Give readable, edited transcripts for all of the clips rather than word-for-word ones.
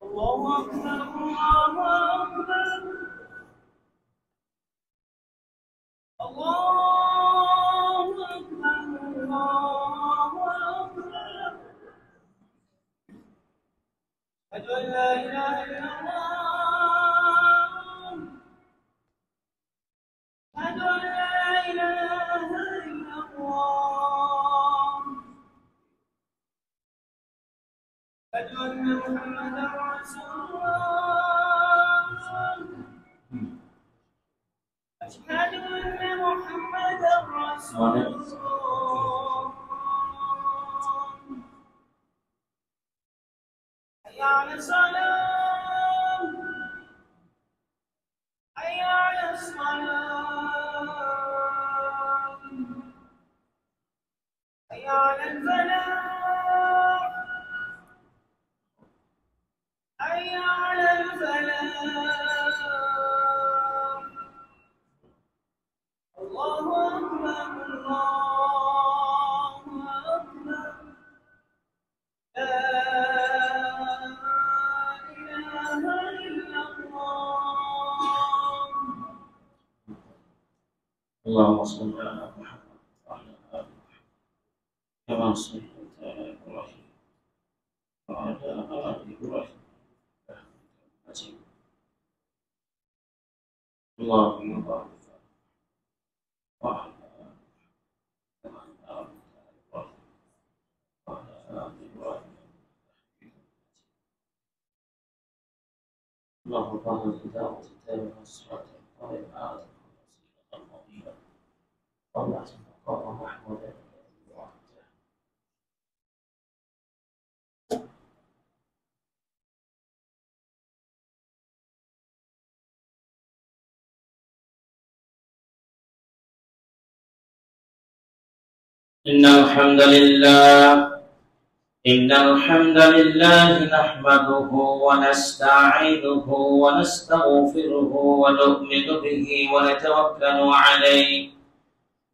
الله أكبر الله أكبر الله أكبر الله أكبر أشهد أن لا إله إلا الله أشهد أن لا إله إلا الله أشهد أن محمدا رسول الله أشهد أن محمدا رسول الله حي على الصلاة حي على الصلاة حي على الفلاح حي على الفلاح الله أكبر الله أكبر لا إله إلا الله اللهم صل على محمد وعلى آل محمد كما صليت على إبراهيم وعلى آل إبراهيم مجيد. اللهم بارك وعلى آل محمد وعلى آل إبراهيم وعلى آل إبراهيم اللهم بارك دعوة التامة والصلاة القائمة على الوسيلة الفضيلة طلعت مقام محمودا وعده. إن الحمد لله نحمده ونستعينه ونستغفره ونؤمن به ونتوكل عليه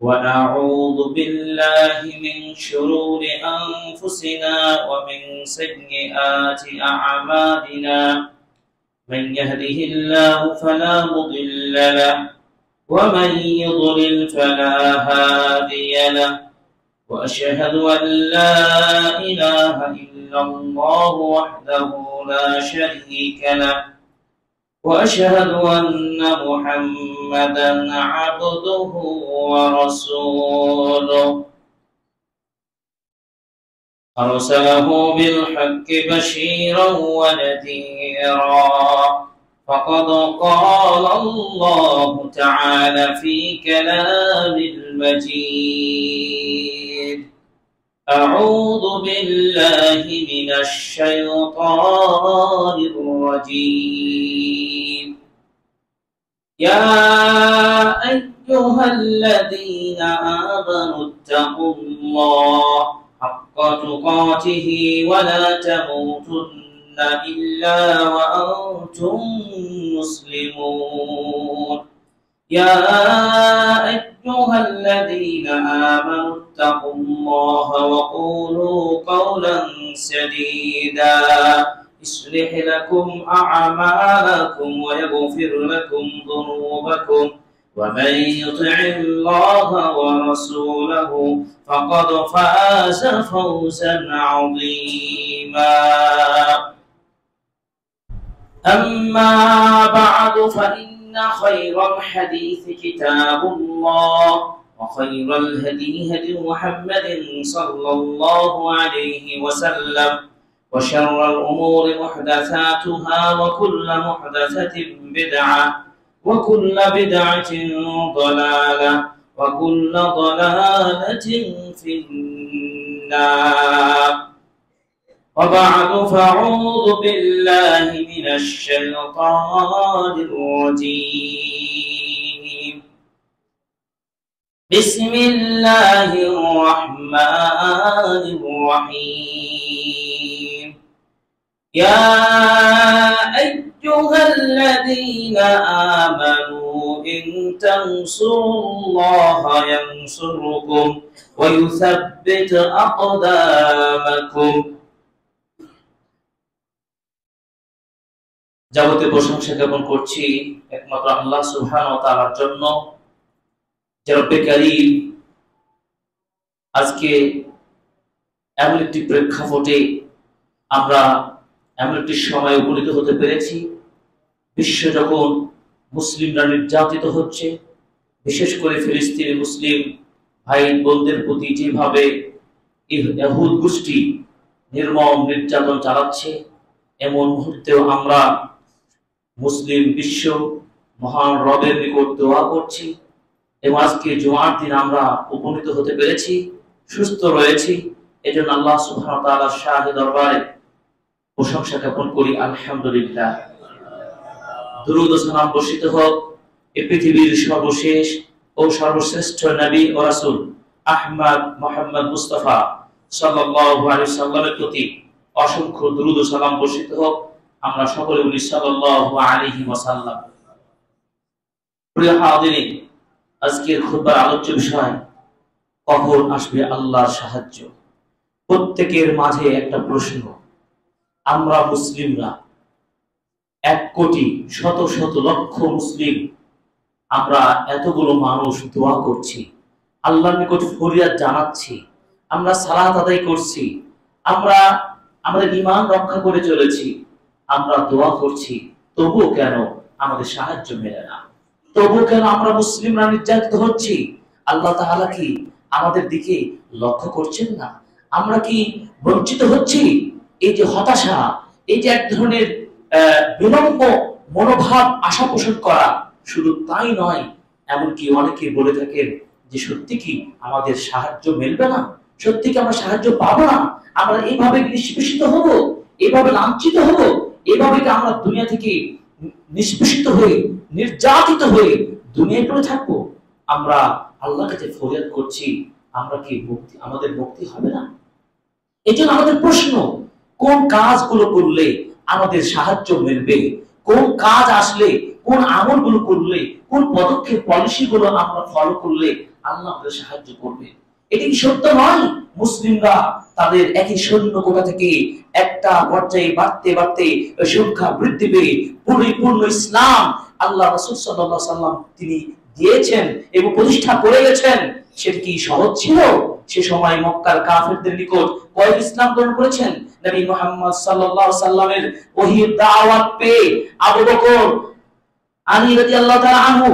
ونعوذ بالله من شرور أنفسنا ومن سيئات أعمالنا من يهده الله فلا مضل له ومن يضلل فلا هادي له وأشهد أن لا إله إلا الله وحده لا شريك له وأشهد أن محمدا عبده ورسوله أرسله بالحق بشيرا ونذيرا فقد قال الله تعالى في كلام المجيد أعوذ بالله من الشيطان الرجيم يا أيها الذين آمنوا اتقوا الله حق تقاته ولا تموتن إلا وأنتم مسلمون يا أيها الذين آمنوا اتقوا الله وقولوا قولا سديدا يصلح لكم أعمالكم ويغفر لكم ذنوبكم ومن يطع الله ورسوله فقد فاز فوزا عظيما أما بعد فإن خير الحديث كتاب الله وخير الهدي هدي محمد صلى الله عليه وسلم وشر الأمور محدثاتها وكل محدثة بدعة وكل بدعة ضلالة وكل ضلالة في النار وبعد فأعوذ بالله من الشيطان الرجيم বিসমিল্লাহির রহমানির রহিম। ইয়া আইয়ুহাল্লাযীনা আমানু ইন তানসুরুল্লাহা ইয়ানসুরকুম ওয়া ইউসাব্বিত আকদামাকুম। যাবতীয় প্রশংসা জ্ঞাপন করছি একমাত্র আল্লাহ সুবহানাহু ওয়া তাআলার জন্য, যে রব্বে কারীম আজকে এমন একটি প্রেক্ষাপটে আমরা এমন একটি সময়ে উপনীত হতে পেরেছি, বিশ্ব যখন মুসলিমরা নির্যাতিত হচ্ছে, বিশেষ করে ফিলিস্তিনি মুসলিম ভাই বোনদের প্রতি যেভাবে ইহুদ গোষ্ঠী নির্মম নির্যাতন চালাচ্ছে, এমন মুহূর্তেও আমরা মুসলিম বিশ্ব মহান রবের নিকট দোয়া করছি এবং আজকে জুমার দিন আমরা উপনীত হতে পেরেছি, সুস্থ রয়েছি। এজন্য আল্লাহ সুবহানাহু ওয়া তাআলার শাহে দরবারে প্রশংসা জ্ঞাপন করি, আলহামদুলিল্লাহ। দুরূদ ও সালাম বর্ষিত হোক এই পৃথিবীর সর্বশেষ ও সর্বশ্রেষ্ঠ নবী ও রাসূল আহমদ মুহাম্মদ মুস্তাফা সাল্লাল্লাহু আলাইহি সাল্লামের প্রতি অসংখ্য দুরূদ ও সালাম বর্ষিত হোক। আমরা সকলে বলি সাল্লাল্লাহু আলাইহি ওয়াসাল্লাম। প্রিয় হাজিরিন, আজকের খুতবার আলোচ্য বিষয় কখন আসবে আল্লাহর সাহায্য। প্রত্যেকের মাঝে একটা প্রশ্ন, আমরা মুসলিমরা 1 কোটি শত শত লক্ষ মুসলিম, আমরা এতগুলো মানুষ দোয়া করছি, আল্লাহর নিকট ফরিয়াদ জানাচ্ছি, আমরা সালাত আদায় করছি, আমরা আমাদের ঈমান রক্ষা করে চলেছি, আমরা দোয়া করছি, তবুও কেন আমাদের সাহায্য মেলে না? তবুও কেন আমরা মুসলিমরা নির্যাতিত হচ্ছি? আল্লাহ তাআলা কি আমাদের দিকে লক্ষ্য করছেন না? আমরা কি বঞ্চিত হচ্ছি? এই যে হতাশা, এই যে এক ধরনের বিলম্ব মনোভাব আশা পোষণ করা, শুধু তাই নয়, এমনকি অনেকে বলে থাকেন যে সত্যি কি আমাদের সাহায্য মিলবে না? সত্যি কি আমরা সাহায্য পাবো না? আমরা এইভাবে নিষ্পেষিত হব, এইভাবে লাঞ্ছিত হব, এইভাবে কি আমরা দুনিয়া থেকে নিষ্পেষিত হয়ে নির্যাতিত হয়ে দুনিয়ায় পড়ে থাকবো? আমরা আল্লাহর কাছে ফরিয়াদ করছি, আমরা কি মুক্তি, আমাদের মুক্তি হবে না? এজন্য আমাদের প্রশ্ন, কোন কাজগুলো করলে আমাদের সাহায্য মিলবে? কোন কাজ আসলে, কোন আমলগুলো করলে, কোন পদক্ষেপ পলিসিগুলো আমরা ফলো করলে আল্লাহ আমাদের সাহায্য করবে? এটি কি সত্য নয় মুসলিমরা তাদের একই সৈন্য কোটা থেকে একটা পর্যায়ে বাড়তে বাড়তে সংখ্যা বৃদ্ধি পেয়ে পরিপূর্ণ ইসলাম আল্লাহ রাসূল সাল্লাল্লাহু আলাইহি ওয়াসাল্লাম তিনি দিয়েছেন এবং প্রতিষ্ঠা করে গেছেন? সেটা কি সহজ ছিল? সে সময় মক্কার কাফেরদের নিকট কয়েক ইসলাম গ্রহণ করেছেন? নবী মুহাম্মদ সাল্লাল্লাহু আলাইহি ওয়াসাল্লামের ওহীর দাওয়াত পেয়ে আবু বকর, আলী রাদিয়াল্লাহু তাআলা আনহু,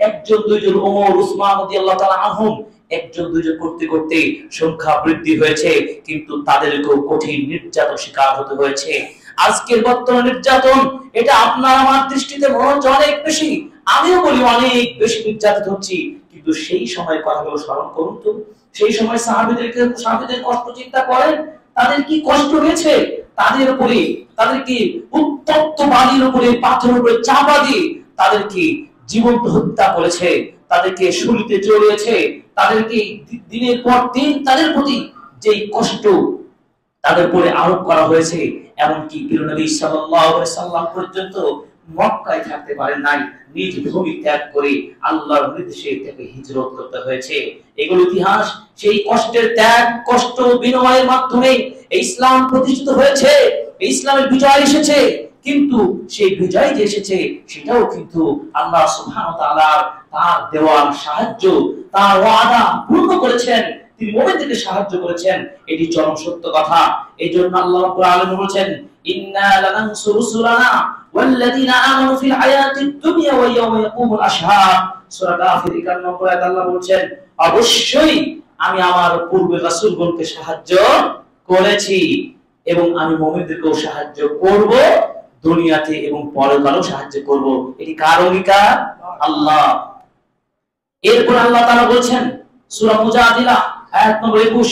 একজন দুইজন, ওমর, উসমান রাদিয়াল্লাহু তাআলা আনহুম, একজন দুইজন করতে করতে সংখ্যা বৃদ্ধি হয়েছে, কিন্তু তাদেরকেও কঠিন নির্যাতন শিকার হতে হয়েছে। আজকের বর্তমান নির্যাতন, এটা আপনার আমার দৃষ্টিতে মনে হচ্ছে অনেক বেশি, আমিও বলি অনেক বেশি নির্যাতিত হচ্ছি, কিন্তু সেই সময়ের কথাগুলো স্মরণ করুন তো। সেই সময় সাহাবীদের কষ্ট চিন্তা করেন, তাদের কি কষ্ট হয়েছে, তাদের উপরে, তাদেরকে উত্তপ্ত বালির উপরে, পাথরের উপরে চাপা দিয়ে তাদেরকে জীবন্ত হত্যা করেছে, তাদেরকে শরীরে চড়িয়েছে, তাদেরকে দিনের পর দিন তাদের প্রতি যে কষ্ট তাদের উপরে আরোপ করা হয়েছে, এমনকি প্রিয় নবী সাল্লাল্লাহু আলাইহি সাল্লাম পর্যন্ত মক্কায় থাকতে পারেন নাই, নিজ ভূমি ত্যাগ করে আল্লাহর নির্দেশে তাকে হিজরত করতে হয়েছে। এগুলো ইতিহাস। সেই কষ্টের ত্যাগ, কষ্ট বিনিময়ের মাধ্যমে ইসলাম প্রতিষ্ঠিত হয়েছে, ইসলামের বিজয় এসেছে। কিন্তু সেই বিজয় যে এসেছে সেটাও কিন্তু আল্লাহ সুবহানাহু ওয়া তাআলা তার দেওয়ার সাহায্য, তার ওয়াদা পূর্ণ করেছেন, তিনি মুমিনদেরকে সাহায্য করেছেন, এটি চরম সত্য কথা। এইজন্য আল্লাহ রাব্বুল আলামিন বলেছেন, ইন্না লানানসুরু রুসুলানা ওয়াল্লাযীনা আমানু ফিল হায়াতিদ দুনিয়া ওয়া ইয়াওমা ইয়াকুমুল আশহাদ। সূরা কাফির 91 আয়াতে আল্লাহ বলেছেন, অবশ্যই আমি আমার পূর্বে রাসূলগণকে সাহায্য করেছি এবং আমি মুমিনদেরকেও সাহায্য করব, দুনিয়াতে এবং পরকালেও সাহায্য করব। এটি কার অঙ্গীকার? আল্লাহ। এরপর আল্লাহ তাআলা বলেছেন সূরা মুজাদিলা আয়াত নম্বর 21,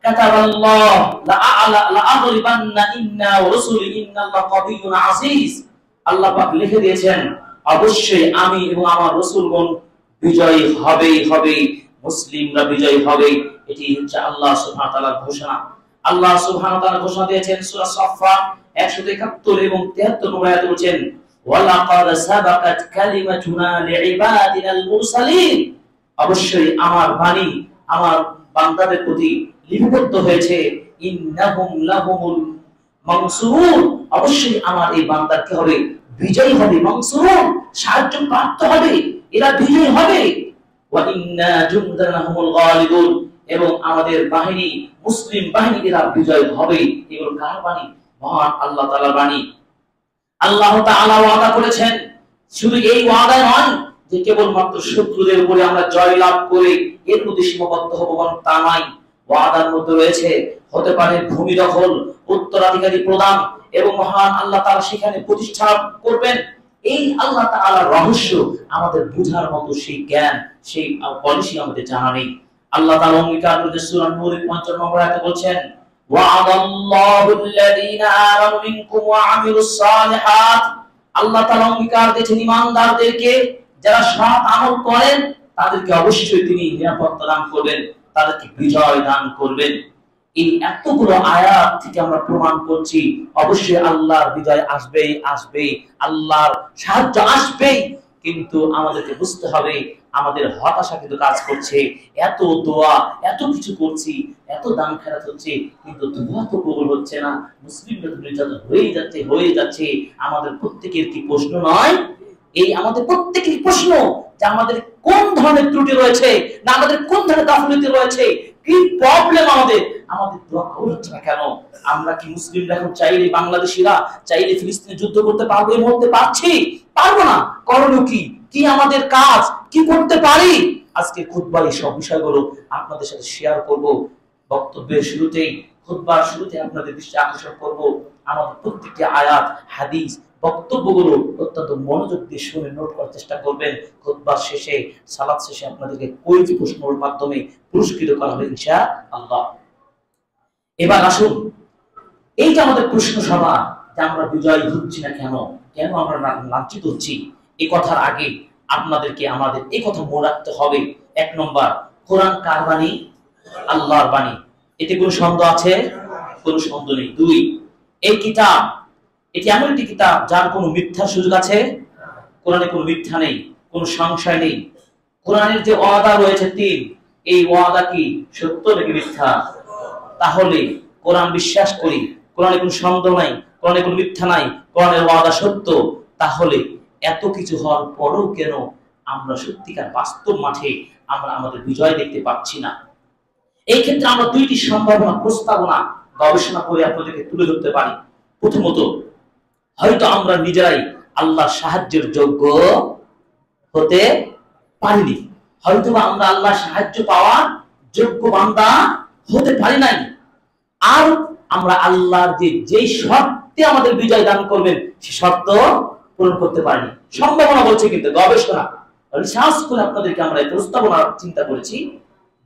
কাতাবাল্লাহ লা আগলিবান্না ইন্না ওয়া রাসূলি ইন্নাল্লাহা কাবিয়্যুন আজিজ। আল্লাহ পাক লিখে দিয়েছেন, অবশ্যই আমি এবং আমার রাসূলগণ বিজয়ী হবে, মুসলিমরা বিজয়ী হবে। এটি হচ্ছে আল্লাহ সুবহানাহু ওয়া তাআলার ঘোষণা। আল্লাহ সুবহানাহু ওয়া তাআলা ঘোষণা দিয়েছেন সূরা সাফফাত 171 এবং 73 নম্বর আয়াতে বলেছেন, ওয়ালাকাদ সাবাকাত কালিমাতুনা লিইবাদিনাল মুরসালিন, অবশ্যই আমার বাণী আমার বান্দাদের প্রতি লিপিবদ্ধ হয়েছে, ইন্নাহুম লাহুমুল মানসুরুন, অবশ্যই আমার এই বান্দার কি হবে, বিজয়ী হবে, মানসুরুন সাহায্য প্রাপ্ত হবে, এরা বিজয়ী হবে। ওয়া ইন্না জুনদানা হুমুল গালিবুন, এবং আমাদের বাহিনী মুসলিম বাহিনী এরা বিজয় হবে। এগুলো কার বাণী? মহান আল্লাহ তাআলার বাণী। আল্লাহ তাআলা ওয়াদা করেছেন, শুধু এই ওয়াদা নয় যে কেবলমাত্র শত্রুদের উপরে আমরা জয়লাভ করে এর মধ্যে সীমাবদ্ধ হব, তা নয়। ওয়াদার মধ্যে রয়েছে হতে পারে ভূমি দখল, উত্তরাধিকারী প্রদান, এবং মহান আল্লাহ তাআলা সেখানে প্রতিষ্ঠা করবেন। এই আল্লাহ তাআলার রহস্য আমাদের বুঝার মতো সেই জ্ঞান, সেই পলিসি আমাদের জানা নেই। আল্লাহ তাআলা অঙ্গীকার করেছেন সূরা নূরের 55 নম্বর আয়াতে বলছেন, ওয়া'আদাল্লাহু আল্লাযীনা আমানু মিনকুম ওয়া আমিলুস সালিহাত, আল্লাহ তাআলা অঙ্গীকার দিয়েছেন ঈমানদারদেরকে, যারা সৎ আমল করেন তাদেরকে অবশ্যই তিনি নিরাপত্তা দান করবেন, তাদেরকে বিজয় দান করবেন। এই এতগুলো আয়াত থেকে আমরা প্রমাণ করছি অবশ্যই আল্লাহর বিজয় আসবেই আসবেই, আল্লাহর সাহায্য আসবেই। কিন্তু আমাদেরকে বুঝতে হবে আমাদের হতাশা কিন্তু কাজ করছে। এত দোয়া, এত কিছু করছি, এত দান খেরাত হচ্ছে, কিন্তু দোয়া তো কবুল হচ্ছে না, মুসলিমরা নির্যাতন হয়ে যাচ্ছে। আমাদের প্রত্যেকের কি প্রশ্ন নয়? এই আমাদের প্রত্যেকের প্রশ্ন যে আমাদের কোন ধরনের ত্রুটি রয়েছে, না আমাদের কোন ধরনের গাফিলতি রয়েছে, কি প্রবলেম আমাদের দোয়া কবুল হচ্ছে না কেন? আমরা কি মুসলিমরা এখন চাইলে, বাংলাদেশিরা চাইলে ফিলিস্তিনে যুদ্ধ করতে পারবো? এই মুহূর্তে পারছি? পারবো না। করণীয় কি? কি আমাদের কাজ? কি করতে পারি? আজকে খুতবার এই সব বিষয়গুলো আপনাদের সাথে শেয়ার করব। বক্তব্যের শুরুতেই, খুতবার শুরুতে আপনাদের দৃষ্টি আকর্ষণ করব আমাদের প্রত্যেকটি আয়াত, হাদিস, বক্তব্যগুলো অত্যন্ত মনোযোগ দিয়ে শুনে নোট করার চেষ্টা করবেন। খুতবার শেষে, সালাত শেষে আপনাদেরকে কয়েকটি প্রশ্নের মাধ্যমে পুরস্কৃত করা হবে ইনশাআল্লাহ। এবার আসুন, এই যে আমাদের প্রশ্ন সভা, যে আমরা বিজয়ী হচ্ছি না কেন, কেন আমরা লাঞ্ছিত হচ্ছি, এই কথার আগে আপনাদেরকে আমাদের এই কথা মনে রাখতে হবে। 1 নম্বর, কোরআন কার বাণী? আল্লাহর বাণী। এতে কোনো সন্দেহ আছে? কোনো সন্দেহ নেই। 2, এই কিতাব, এটি এমন একটি কিতাব যার কোনো মিথ্যার সুযোগ আছে? কোরআনে কোনো মিথ্যা নেই, কোনো সংশয় নেই। কোরআনের যে ওয়াদা রয়েছে 3, এই ওয়াদা কি সত্য নাকি মিথ্যা? তাহলে কোরআন বিশ্বাস করি, কোরআনে কোনো সন্দেহ নাই, কোরআনে কোনো মিথ্যা নাই, কোরআনের ওয়াদা সত্য, তাহলে এত কিছু হওয়ার পরেও কেন আমরা সত্যিকার বাস্তব মাঠে আমরা আমাদের বিজয় দেখতে পাচ্ছি না? এই ক্ষেত্রে আমরা 2টি সম্ভাবনা, প্রস্তাবনা গবেষণা করে আপনাদেরকে তুলে ধরতে পারি। প্রথমত, হয়তো আমরা নিজেরাই আল্লাহর সাহায্যের যোগ্য হতে পারিনি, হয়তো আমরা আল্লাহর সাহায্য পাওয়ার যোগ্য বান্দা হতে পারি নাই, আর আমরা আল্লাহর যে শর্তে আমাদের বিজয় দান করবেন সে শর্ত পূরণ করতে পারিনি। সম্ভাবনা বলছে, কিন্তু গবেষণা রিসার্চ করে আপনাদেরকে আমরা এই প্রস্তাবনা চিন্তা করেছি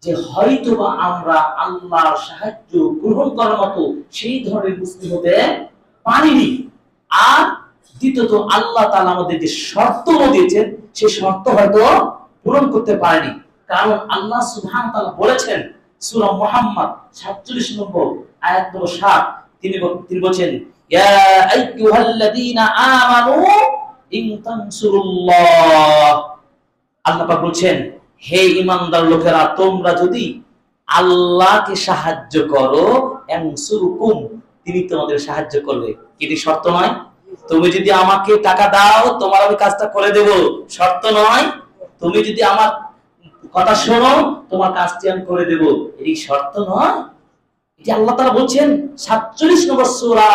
যে হয়তোবা আমরা আল্লাহর সাহায্য গ্রহণ করার মতো সেই ধরনের মুসলিম হতে পারিনি। আর দ্বিতীয়ত, আল্লাহ তাআলা আমাদের যে শর্ত দিয়েছেন সেই শর্ত হয়তো পূরণ করতে পারেনি। কারণ আল্লাহ সুবহানাহু ওয়া তাআলা বলেছেন সূরা মুহাম্মদ 47 নম্বর আয়াত নম্বর 7, তিনি বলেছেন, ইয়া আইয়ুহাল্লাযীনা আমানু ইন তানসুরুল্লাহ, আল্লাহ পাক বলেন, হে ঈমানদার লোকেরা, তোমরা যদি আল্লাহকে সাহায্য করো, ইয়ানসুরকুম, তিনি তোমাদের সাহায্য করবে। এটি শর্ত নয়? তুমি যদি আমাকে টাকা দাও, তোমার আমি কাজটা করে দেব, শর্ত নয়? তুমি যদি আমার কথা শোনো, তোমার কাজটি আমি করে দেব, এই শর্ত নয়? এটি আল্লাহ তাআলা বলছেন 47 নম্বর সূরা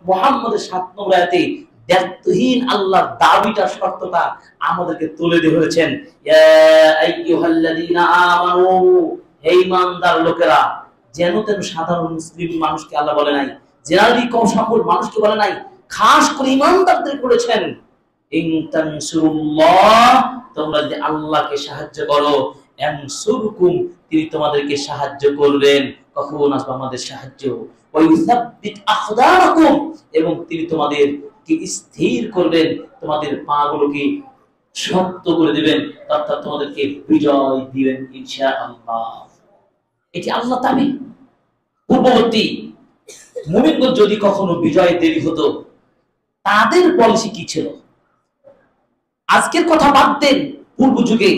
মুহাম্মদের 7 নম্বর আয়াতে। দায়িত্বহীন আল্লাহর দাবিটা, শর্তটা আমাদেরকে তুলে ধরেছেন। ইয়া আইয়ুহাল্লাযীনা আমানু, হে ঈমানদার লোকেরা। যেন তেন সাধারণ মুসলিম মানুষকে আল্লাহ বলে নাই, জেনারেলি কম সকল মানুষকে বলে নাই, খাস করে ঈমানদারদের বলেছেন, ইন তানসুরুল্লাহ, তোমরা যদি আল্লাহকে সাহায্য করো, ইয়ানসুরকুম, তিনি তোমাদেরকে সাহায্য করবেন। কখন আসবে আমাদের সাহায্য? ওয়া ইউসাব্বিত আকদামাকুম, এবং তিনি তোমাদেরকে স্থির করবেন, তোমাদের পাগুলোকে শক্ত করে দিবেন, অর্থাৎ তোমাদেরকে বিজয় দিবেন ইনশাআল্লাহ। এটি আল্লাহ দাবি। পূর্ববর্তী মুমিনগণ যদি কখনো বিজয় দেরি হতো, তাদের পলিসি কি ছিল? আজকের কথা বাদ দেন, পূর্ব যুগে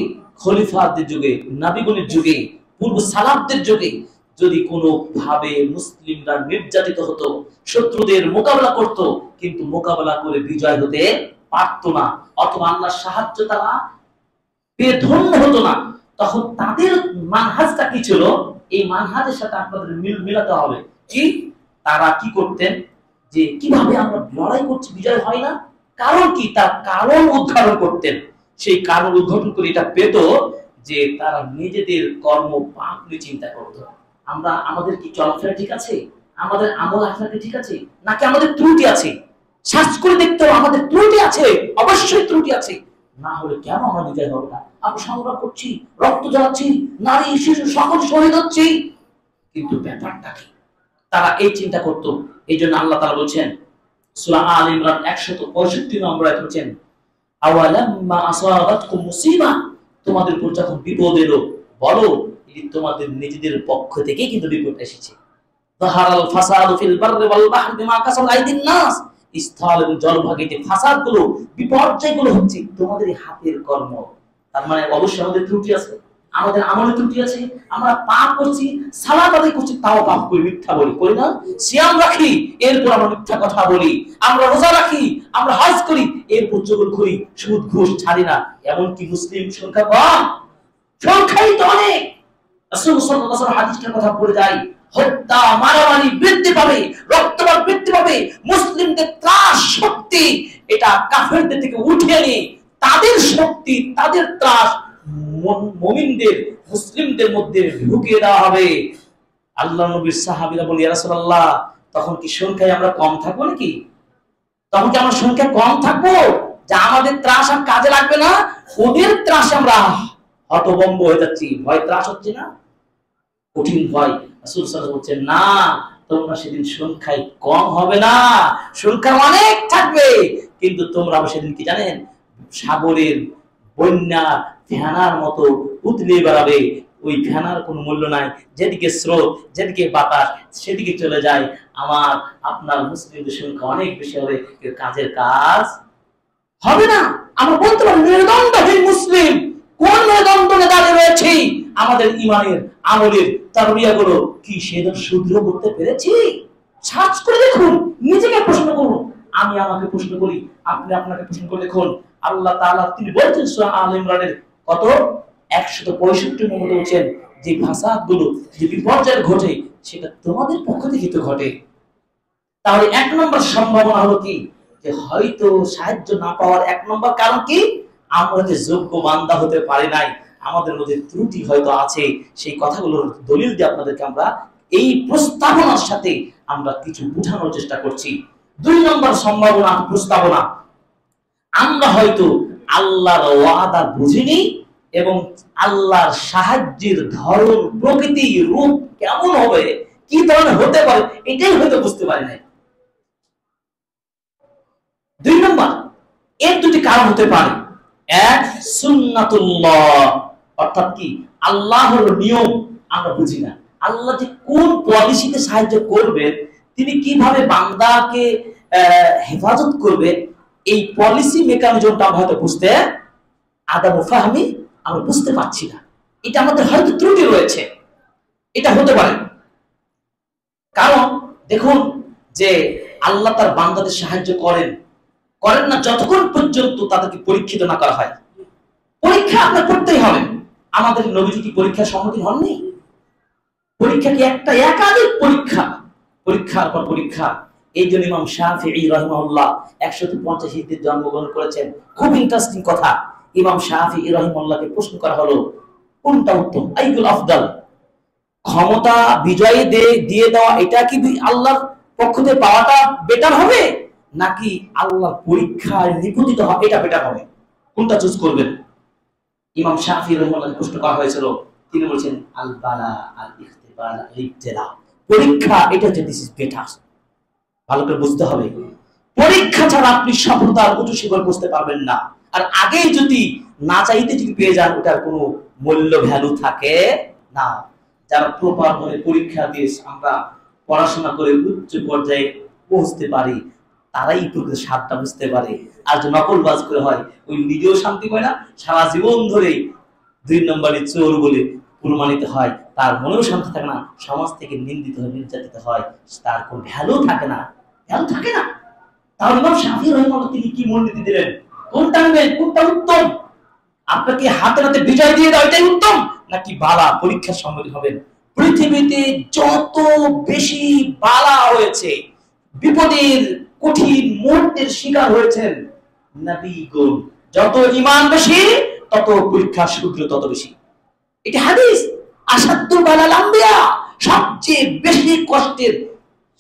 খলিফাদের যুগে, নবীগণের যুগে, পূর্ব সালাফদের যুগে যদি কোনো ভাবে মুসলিমরা নির্যাতিত হতো, শত্রুদের মোকাবেলা করত, কিন্তু মোকাবেলা করে বিজয় হতে পারত না, অথবা আল্লাহর সাহায্য তারা পেয়ে ধন্য হতো না, তখন তাদের মানহাজটা কি ছিল? এই মানহাজের সাথে আপনাদের মিলাতে হবে। কি তারা কি করতেন? যে কিভাবে আমরা লড়াই করছি বিজয় হয় না, কারণ কি? তার কারণ উদ্ঘাটন করতেন। সেই কারণ উদ্ঘাটন করে এটা পেত যে তারা নিজেদের কর্ম পাপ নিয়ে চিন্তা করতো। আমরা আমাদের কি চলাফেরা ঠিক আছে? আমাদের আমল আখলাকে ঠিক আছে, নাকি আমাদের ত্রুটি আছে? সার্চ করে দেখতে হবে আমাদের ত্রুটি আছে, অবশ্যই ত্রুটি আছে, না হলে কেন আমরা বিজয় হবো না? আমরা সংগ্রাম করছি, রক্ত জ্বালাচ্ছি, নারী শিশু সকল শহীদ হচ্ছি, কিন্তু ব্যাপারটা কি? তারা এই চিন্তা করতো। এই জন্য আল্লাহ তাআলা বলছেন সূরা আল ইমরান 165 নম্বর আয়াতে বলছেন, আওয়ালাম্মা আসাবাতকুম মুসিবা, তোমাদের উপর যখন বিপদ এলো, বলো এটি তোমাদের নিজেদের পক্ষ থেকে কিন্তু বিপদ এসেছে। যাহারাল ফাসাদু ফিল বাররি ওয়াল বাহরি বিমা কাসাবাত আইদিন নাস, স্থল এবং জলভাগে যে ফাসাদগুলো, বিপর্যয়গুলো হচ্ছে তোমাদের হাতের কর্ম। তার মানে অবশ্যই আমাদের ত্রুটি আছে, আমাদের আমলে ত্রুটি আছে, আমরা পাপ করছি, সালাত আদায় করছি, তাও পাপ করি, মিথ্যা বলি, করি না? সিয়াম রাখি, এরপর আমরা মিথ্যা কথা বলি, আমরা রোজা রাখি, আমরা হজ করি, এরপর চুগল করি, সুদ ঘুষ ছাড়ি না। এমনকি মুসলিম সংখ্যা কম, সংখ্যাই তো অনেক। রাসূল সাল্লাল্লাহু আলাইহি ওয়াসাল্লাম হাদিসটার কথা পড়ে যায়, হত্যা মারামারি বৃদ্ধি পাবে, রক্তপাত বৃদ্ধি পাবে, মুসলিমদের ত্রাস শক্তি এটা কাফেরদের থেকে উঠিয়ে নিয়ে তাদের শক্তি, তাদের ত্রাস মুমিনদের, মুসলিমদের মধ্যে ঢুকিয়ে দেওয়া হবে। আল্লাহ নবীর সাহাবীরা বলে, ইয়া রাসূলুল্লাহ, তখন কি সংখ্যায় আমরা কম থাকবো নাকি? তখন কি আমরা সংখ্যা কম থাকবো যা আমাদের ত্রাস আর কাজে লাগবে না? ওদের ত্রাসে আমরা হতভম্ব হয়ে যাচ্ছি, ভয় ত্রাস হচ্ছে না, কঠিন ভয়। রাসূল সাল্লাল্লাহু আলাইহি ওয়াসাল্লাম বলছেন, না, তোমরা সেদিন সংখ্যায় কম হবে না, সংখ্যা অনেক থাকবে, কিন্তু তোমরা সেদিন কি জানেন? সাগরের বন্যা ফেনার মতো উতলে বেড়াবে। ওই ফেনার কোনো মূল্য নাই, যেদিকে স্রোত, যেদিকে বাতাস, সেদিকে চলে যায়। আমার আপনার মুসলিমদের সংখ্যা অনেক বেশি হবে, কাজের কাজ হবে না। আমরা বলতে পারি মেরুদণ্ডহীন মুসলিম, কোন মেরুদণ্ডে দাঁড়িয়ে রয়েছি? আমাদের ইমানের আমলের তারবিয়াগুলো কি সেদিন সুদৃঢ় করতে পেরেছি? সার্চ করে দেখুন, নিজেকে প্রশ্ন করুন, আমি আমাকে প্রশ্ন করি, আপনি আপনাকে প্রশ্ন করে দেখুন। আল্লাহ তাআলা তিনি বলছেন সূরা আল ইমরানের কত 165 নম্বরে বলছেন যে ফাসাদগুলো, যে বিপর্যয় ঘটে, সেটা তোমাদের পক্ষ থেকে তো ঘটে। তাহলে এক নম্বর সম্ভাবনা হলো কি? যে হয়তো সাহায্য না পাওয়ার এক নম্বর কারণ কি? আমরা যে যোগ্য বান্দা হতে পারি নাই, আমাদের মধ্যে ত্রুটি হয়তো আছে। সেই কথাগুলোর দলিল দিয়ে আপনাদেরকে আমরা এই প্রস্তাবনার সাথে আমরা কিছু বোঝানোর চেষ্টা করছি। দুই নম্বর সম্ভাবনা, প্রস্তাবনা, আমরা হয়তো আল্লাহর ওয়াদা বুঝিনি এবং আল্লাহর সাহায্যের ধরন, প্রকৃতি, রূপ কেমন হবে, কি ধরনের হতে পারে, এটাই হয়তো বুঝতে পারি নাই। দুই নম্বর, এর দুটি কারণ হতে পারে। এক, সুন্নাতুল্লাহ, অর্থাৎ কি? আল্লাহর নিয়ম আমরা বুঝি না। আল্লাহ যে কোন পলিসিতে সাহায্য করবেন, তিনি কিভাবে বান্দাকে হেফাজত করবেন, এই পলিসি মেকানিজমটা আমরা হয়তো বুঝতে আদামু ফাহমি আমরা বুঝতে পারছি না। এটা আমাদের হয়তো ত্রুটি রয়েছে, এটা হতে পারে। কারণ দেখুন যে আল্লাহ তার বান্দাদের সাহায্য করেন না যতক্ষণ পর্যন্ত তাদেরকে পরীক্ষিত না করা হয়। পরীক্ষা আপনার করতেই হবে। আমাদের নবীজি কি পরীক্ষার সম্মুখীন হননি? পরীক্ষা কি একটা, একাধিক পরীক্ষা, পরীক্ষার পর পরীক্ষা। এই জন্য ইমাম শাফিঈ রাহিমাহুল্লাহ 150 হিজরিতে জন্মগ্রহণ করেছেন। খুব ইন্টারেস্টিং কথা। ইমাম শাফিঈ রাহিমাহুল্লাহকে প্রশ্ন করা হলো, কোনটা উত্তম, আইয়ুল আফদাল, ক্ষমতা বিজয় দিয়ে দেওয়া এটা কি আল্লাহর পক্ষ থেকে পাওয়াটা বেটার হবে, নাকি আল্লাহর পরীক্ষায় নিপতিত হওয়া এটা বেটার হবে? কোনটা চুজ করবেন? ইমাম শাফিঈ রাহিমাহুল্লাহকে প্রশ্ন করা হয়েছিল, তিনি বলেছেন আল বালা আল ইখতিবার আল ইবতিলা, পরীক্ষা এটা হচ্ছে দিস ইজ বেটার। ভালো করে বুঝতে হবে, পরীক্ষা ছাড়া আপনি সফলতার উঁচু শিখর বুঝতে পারবেন না। আর আগেই যদি না চাইতে যদি পেয়ে যান, ওটার কোনো মূল্য ভ্যালু থাকে না। যারা প্রপার ভাবে পরীক্ষা দিয়ে আমরা পড়াশোনা করে উচ্চ পর্যায়ে পৌঁছতে পারি, তারাই প্রকৃত স্বাদটা বুঝতে পারে। আর যে নকলবাজ করে হয়, ওই নিজেও শান্তি পায় না, সারা জীবন ধরে 2 নম্বরে চোর বলে প্রমাণিত হয়, তার মনেও শান্তি থাকে না, সমাজ থেকে নিন্দিত হয়, নির্যাতিত হয়, তার কোনো ভ্যালু থাকে না, ভ্যালু থাকে না। তাহলে ইমাম শাফিঈ রাহিমাহুল্লাহ তিনি কি মূলনীতি দিলেন? কোনটা নেবেন, কোনটা উত্তম? আপনাকে হাতে হাতে বিজয় দিয়ে দাও, এটাই উত্তম, নাকি বালা পরীক্ষার সম্মুখীন হবেন? পৃথিবীতে যত বেশি বালা হয়েছে, বিপদের কঠিন মুহূর্তের শিকার হয়েছেন নবীগণ, যত ঈমান বেশি তত পরীক্ষার সূত্র তত বেশি। এটা হাদিস। আসাদুল বালাল আম্বিয়া, সবচেয়ে বেশি কষ্টের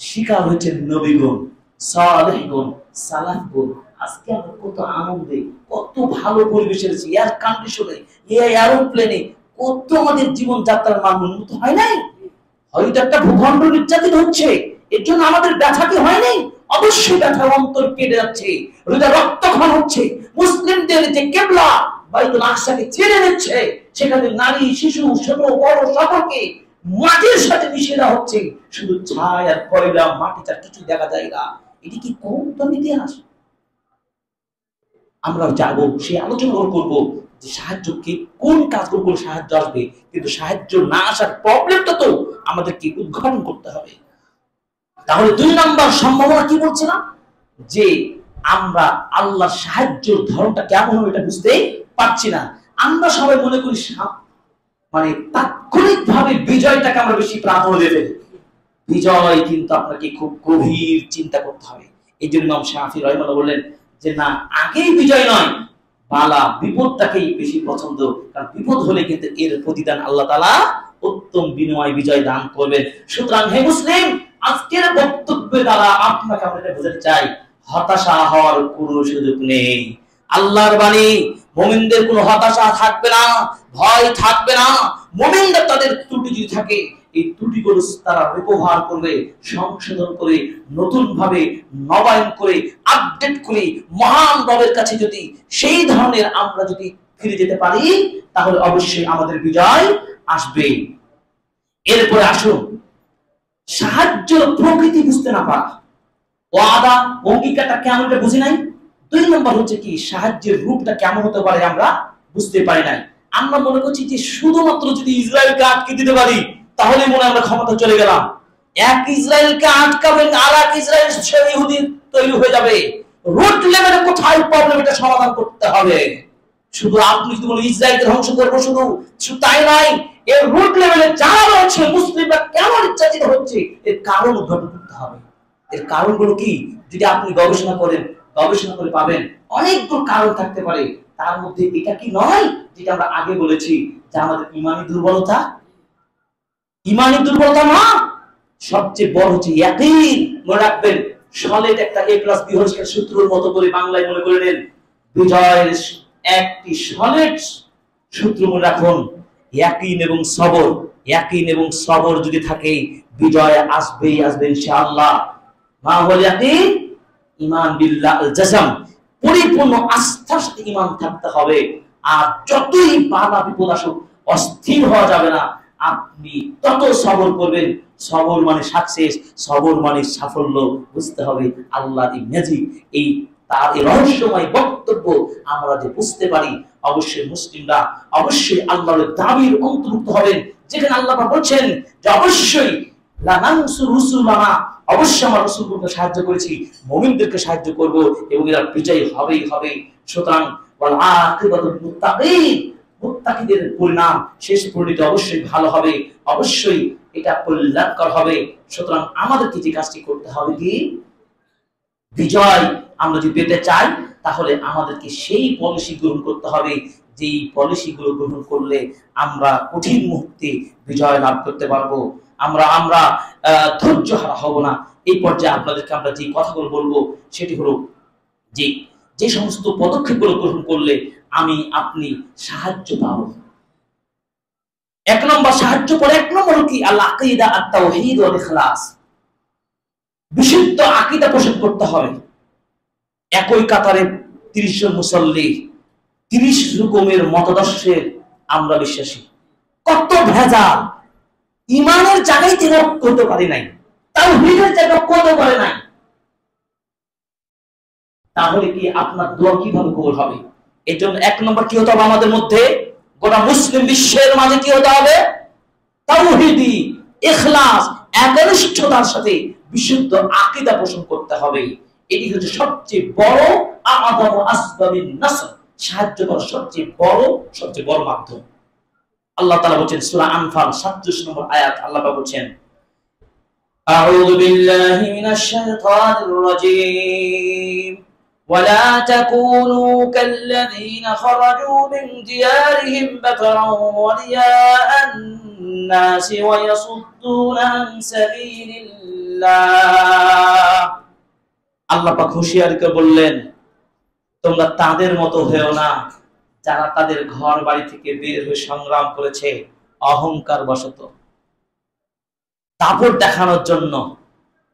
শিকার হয়েছেন নবীগণ, সালেহগণ, সালাফগণ। আজকে আমরা কত আনন্দে, কত ভালো পরিবেশে আছি, এয়ার কন্ডিশনে, এরোপ্লেনে, কত আমাদের জীবন যাত্রার মান উন্নত হয় নাই? হয়তো একটা ভূখণ্ড নির্যাতিত হচ্ছে, এর জন্য আমাদের ব্যথা কি হয় নাই? অবশ্যই ব্যথা, অন্তর কেটে যাচ্ছে, হৃদয় রক্তক্ষরণ হচ্ছে। মুসলিমদের যে কিবলা বাইতুল আকসাকে ছেড়ে দিচ্ছে, সেখানে নারী, শিশু, ছোট বড় সকলকে মাটির সাথে মিশিয়ে দেওয়া হচ্ছে, শুধু ছাই আর কয়লা, মাটি তার কিছু দেখা যায় না। এটি কি কম ইতিহাস? আমরা যাবো, সেই আলোচনা করবো যে সাহায্যকে কোন কাজগুলো করলে সাহায্য আসবে, কিন্তু সাহায্য না আসার প্রবলেমটা তো আমাদেরকে উদ্ঘাটন করতে হবে। তাহলে 2 নম্বর সম্ভাবনা কি বলছিলাম, যে আমরা আল্লাহর সাহায্যের ধরনটা কেমন হবে এটা বুঝতে পারছি না। আমরা সবাই মনে করি মানে তাৎক্ষণিক ভাবে বিজয়টাকে আমরা বেশি প্রাধান্য দেব। বিজয় কিন্তু আপনাকে খুব গভীর চিন্তা করতে হবে। এই জন্য ইমাম শাফিঈ রাহিমাহুল্লাহ বললেন যে না, আগেই বিজয় নয়, বালা বিপদটাকেই বেশি পছন্দ, কারণ বিপদ হলে কিন্তু এর প্রতিদান আল্লাহ তাআলা উত্তম বিনিময় বিজয় দান করবেন। সুতরাং হে মুসলিম, আজকের বক্তব্যের দ্বারা আপনাকে আমরা এটা বোঝাতে চাই, হতাশা হওয়ার কোনো সুযোগ নেই। আল্লাহর বাণী, মুমিনদের কোনো হতাশা থাকবে না, ভয় থাকবে না। মুমিনদের তাদের ত্রুটি যদি থাকে, এই ত্রুটিগুলো তারা ব্যবহার করবে, সংশোধন করে, নতুন ভাবে নবায়ন করে, আপডেট করে, মহান রবের কাছে যদি সেই ধরনের আমরা যদি ফিরে যেতে পারি, তাহলে অবশ্যই আমাদের বিজয় আসবে। এরপরে আসুন, সাহায্য প্রকৃতি বুঝতে না পারা, ওয়াদা অঙ্গীকারটা কেমন এটা বুঝি নাই। 2 নম্বর হচ্ছে কি, সাহায্যের রূপটা কেমন হতে পারে আমরা বুঝতে পারি নাই। আমরা মনে করছি যে শুধুমাত্র যদি ইসরায়েলকে আটকে দিতে পারি, তাহলে মনে আমরা ক্ষমতা চলে গেলাম। এক ইসরায়েলকে আটকাবেন, আর এক ইসরায়েল ইহুদি তৈরি হয়ে যাবে। রুট লেভেলে কোথায় প্রবলেম, এটা সমাধান করতে হবে। শুধু আপনি যদি বলেন ইসরায়েলকে ধ্বংস করবো, শুধু তাই নয়, এর রুট লেভেলে যারা রয়েছে, মুসলিমরা কেন নির্যাতিত হচ্ছে, এর কারণ উদ্ঘাটন করতে হবে। এর কারণগুলো কি, যদি আপনি গবেষণা করেন, গবেষণা করে পাবেন অনেকগুলো কারণ থাকতে পারে। তার মধ্যে এটা কি নয়, যেটা আমরা আগে বলেছি, যে আমাদের ইমানি দুর্বলতা। ইমানি দুর্বলতা না, সবচেয়ে বড় হচ্ছে ইয়াকিন। মনে রাখবেন, সলিড একটা A+B সূত্রের মতো করে বাংলায় মনে করে নেন, বিজয়ের একটি সলিড সূত্র মনে রাখুন, ইয়াকিন এবং সবর। ইয়াকিন এবং সবর যদি থাকে, বিজয় আসবেই আসবে ইনশাআল্লাহ। মা হল ইয়াকিন, ঈমান বিল্লাহ আল জাযম, পরিপূর্ণ আস্থার সাথে ঈমান থাকতে হবে। আর যতই বাধা বিপদ আসুক, অস্থির হওয়া যাবে না। আপনি তত সবর করবেন। সবর মানে সাকসেস, সবর মানে সাফল্য। বুঝতে হবে আল্লাহর এই ম্যাজিক, এই তার এই রহস্যময় বক্তব্য আমরা যে বুঝতে পারি, অবশ্যই মুসলিমরা অবশ্যই আল্লাহর দাবির অন্তর্ভুক্ত হবেন, যেখানে আল্লাহ বলছেন যে অবশ্যই লানানসুর রুসুলানা, অবশ্যই আমরা রাসূলকে সাহায্য করেছি, মুমিনদেরকে সাহায্য করব, এবং এরা বিজয়ী হবেই হবে। সুতরাং ওয়াল আকিবাতুল মুত্তাকিন, মুত্তাকিদের পরিণাম, শেষ পরিণতি অবশ্যই ভালো হবে, অবশ্যই এটা কল্যাণকর হবে। সুতরাং আমাদেরকে যে কাজটি করতে হবে কি, বিজয় আমরা যদি পেতে চাই, তাহলে আমাদেরকে সেই পলিসি গ্রহণ করতে হবে, যেই পলিসিগুলো গ্রহণ করলে আমরা কঠিন মুহূর্তে বিজয় লাভ করতে পারবো। আমরা ধৈর্য হারা হব না। এই পর্যায়ে আপনাদেরকে আমরা যে কথাগুলো বলবো, সেটি হলো যে যে সমস্ত পদক্ষেপগুলো গ্রহণ করলে আমি আপনি সাহায্য পাবো। 1 নম্বর সাহায্য পরে 1 নম্বর কি, আল আকীদা আত তাওহীদ ওয়াল ইখলাস, বিশুদ্ধ আকীদা পোষণ করতে হবে। একই কাতারে 30 জন মুসল্লি 30 রকমের মতাদর্শের আমরা বিশ্বাসী। কত ভেজাল, ইমানের জায়গায় তিনি করতে পারি নাই, তাওহীদের জায়গা করতে পারে নাই। তাহলে কি আপনার দোয়া কিভাবে কবুল হবে? এই জন্য 1 নম্বর কি হতে হবে আমাদের মধ্যে, গোটা মুসলিম বিশ্বের মাঝে কি হতে হবে? তাওহীদি, ইখলাস, একনিষ্ঠতার সাথে বিশুদ্ধ আকীদা পোষণ করতে হবে। এটি হচ্ছে সবচেয়ে বড় আ'যাম আসবাবিন নাসর, সাহায্য করার সবচেয়ে বড় মাধ্যম। আল্লাহ তাআলা বলেন সূরা আনফাল 37 নম্বর আয়াত, আল্লাহ পাক বলেন আউযু বিল্লাহি মিনাশ শাইতানির রাজীম ولا تكونوا كالذين خرجوا من ديارهم بطرا ورياء الناس ويصدون عن سبيل الله। আল্লাহ পাক হুঁশিয়ার করে বললেন, তোমরা তাদের মতো হয়েও না যারা তাদের ঘর বাড়ি থেকে বের হয়ে সংগ্রাম করেছে অহংকার বশত, দাপট দেখানোর জন্য,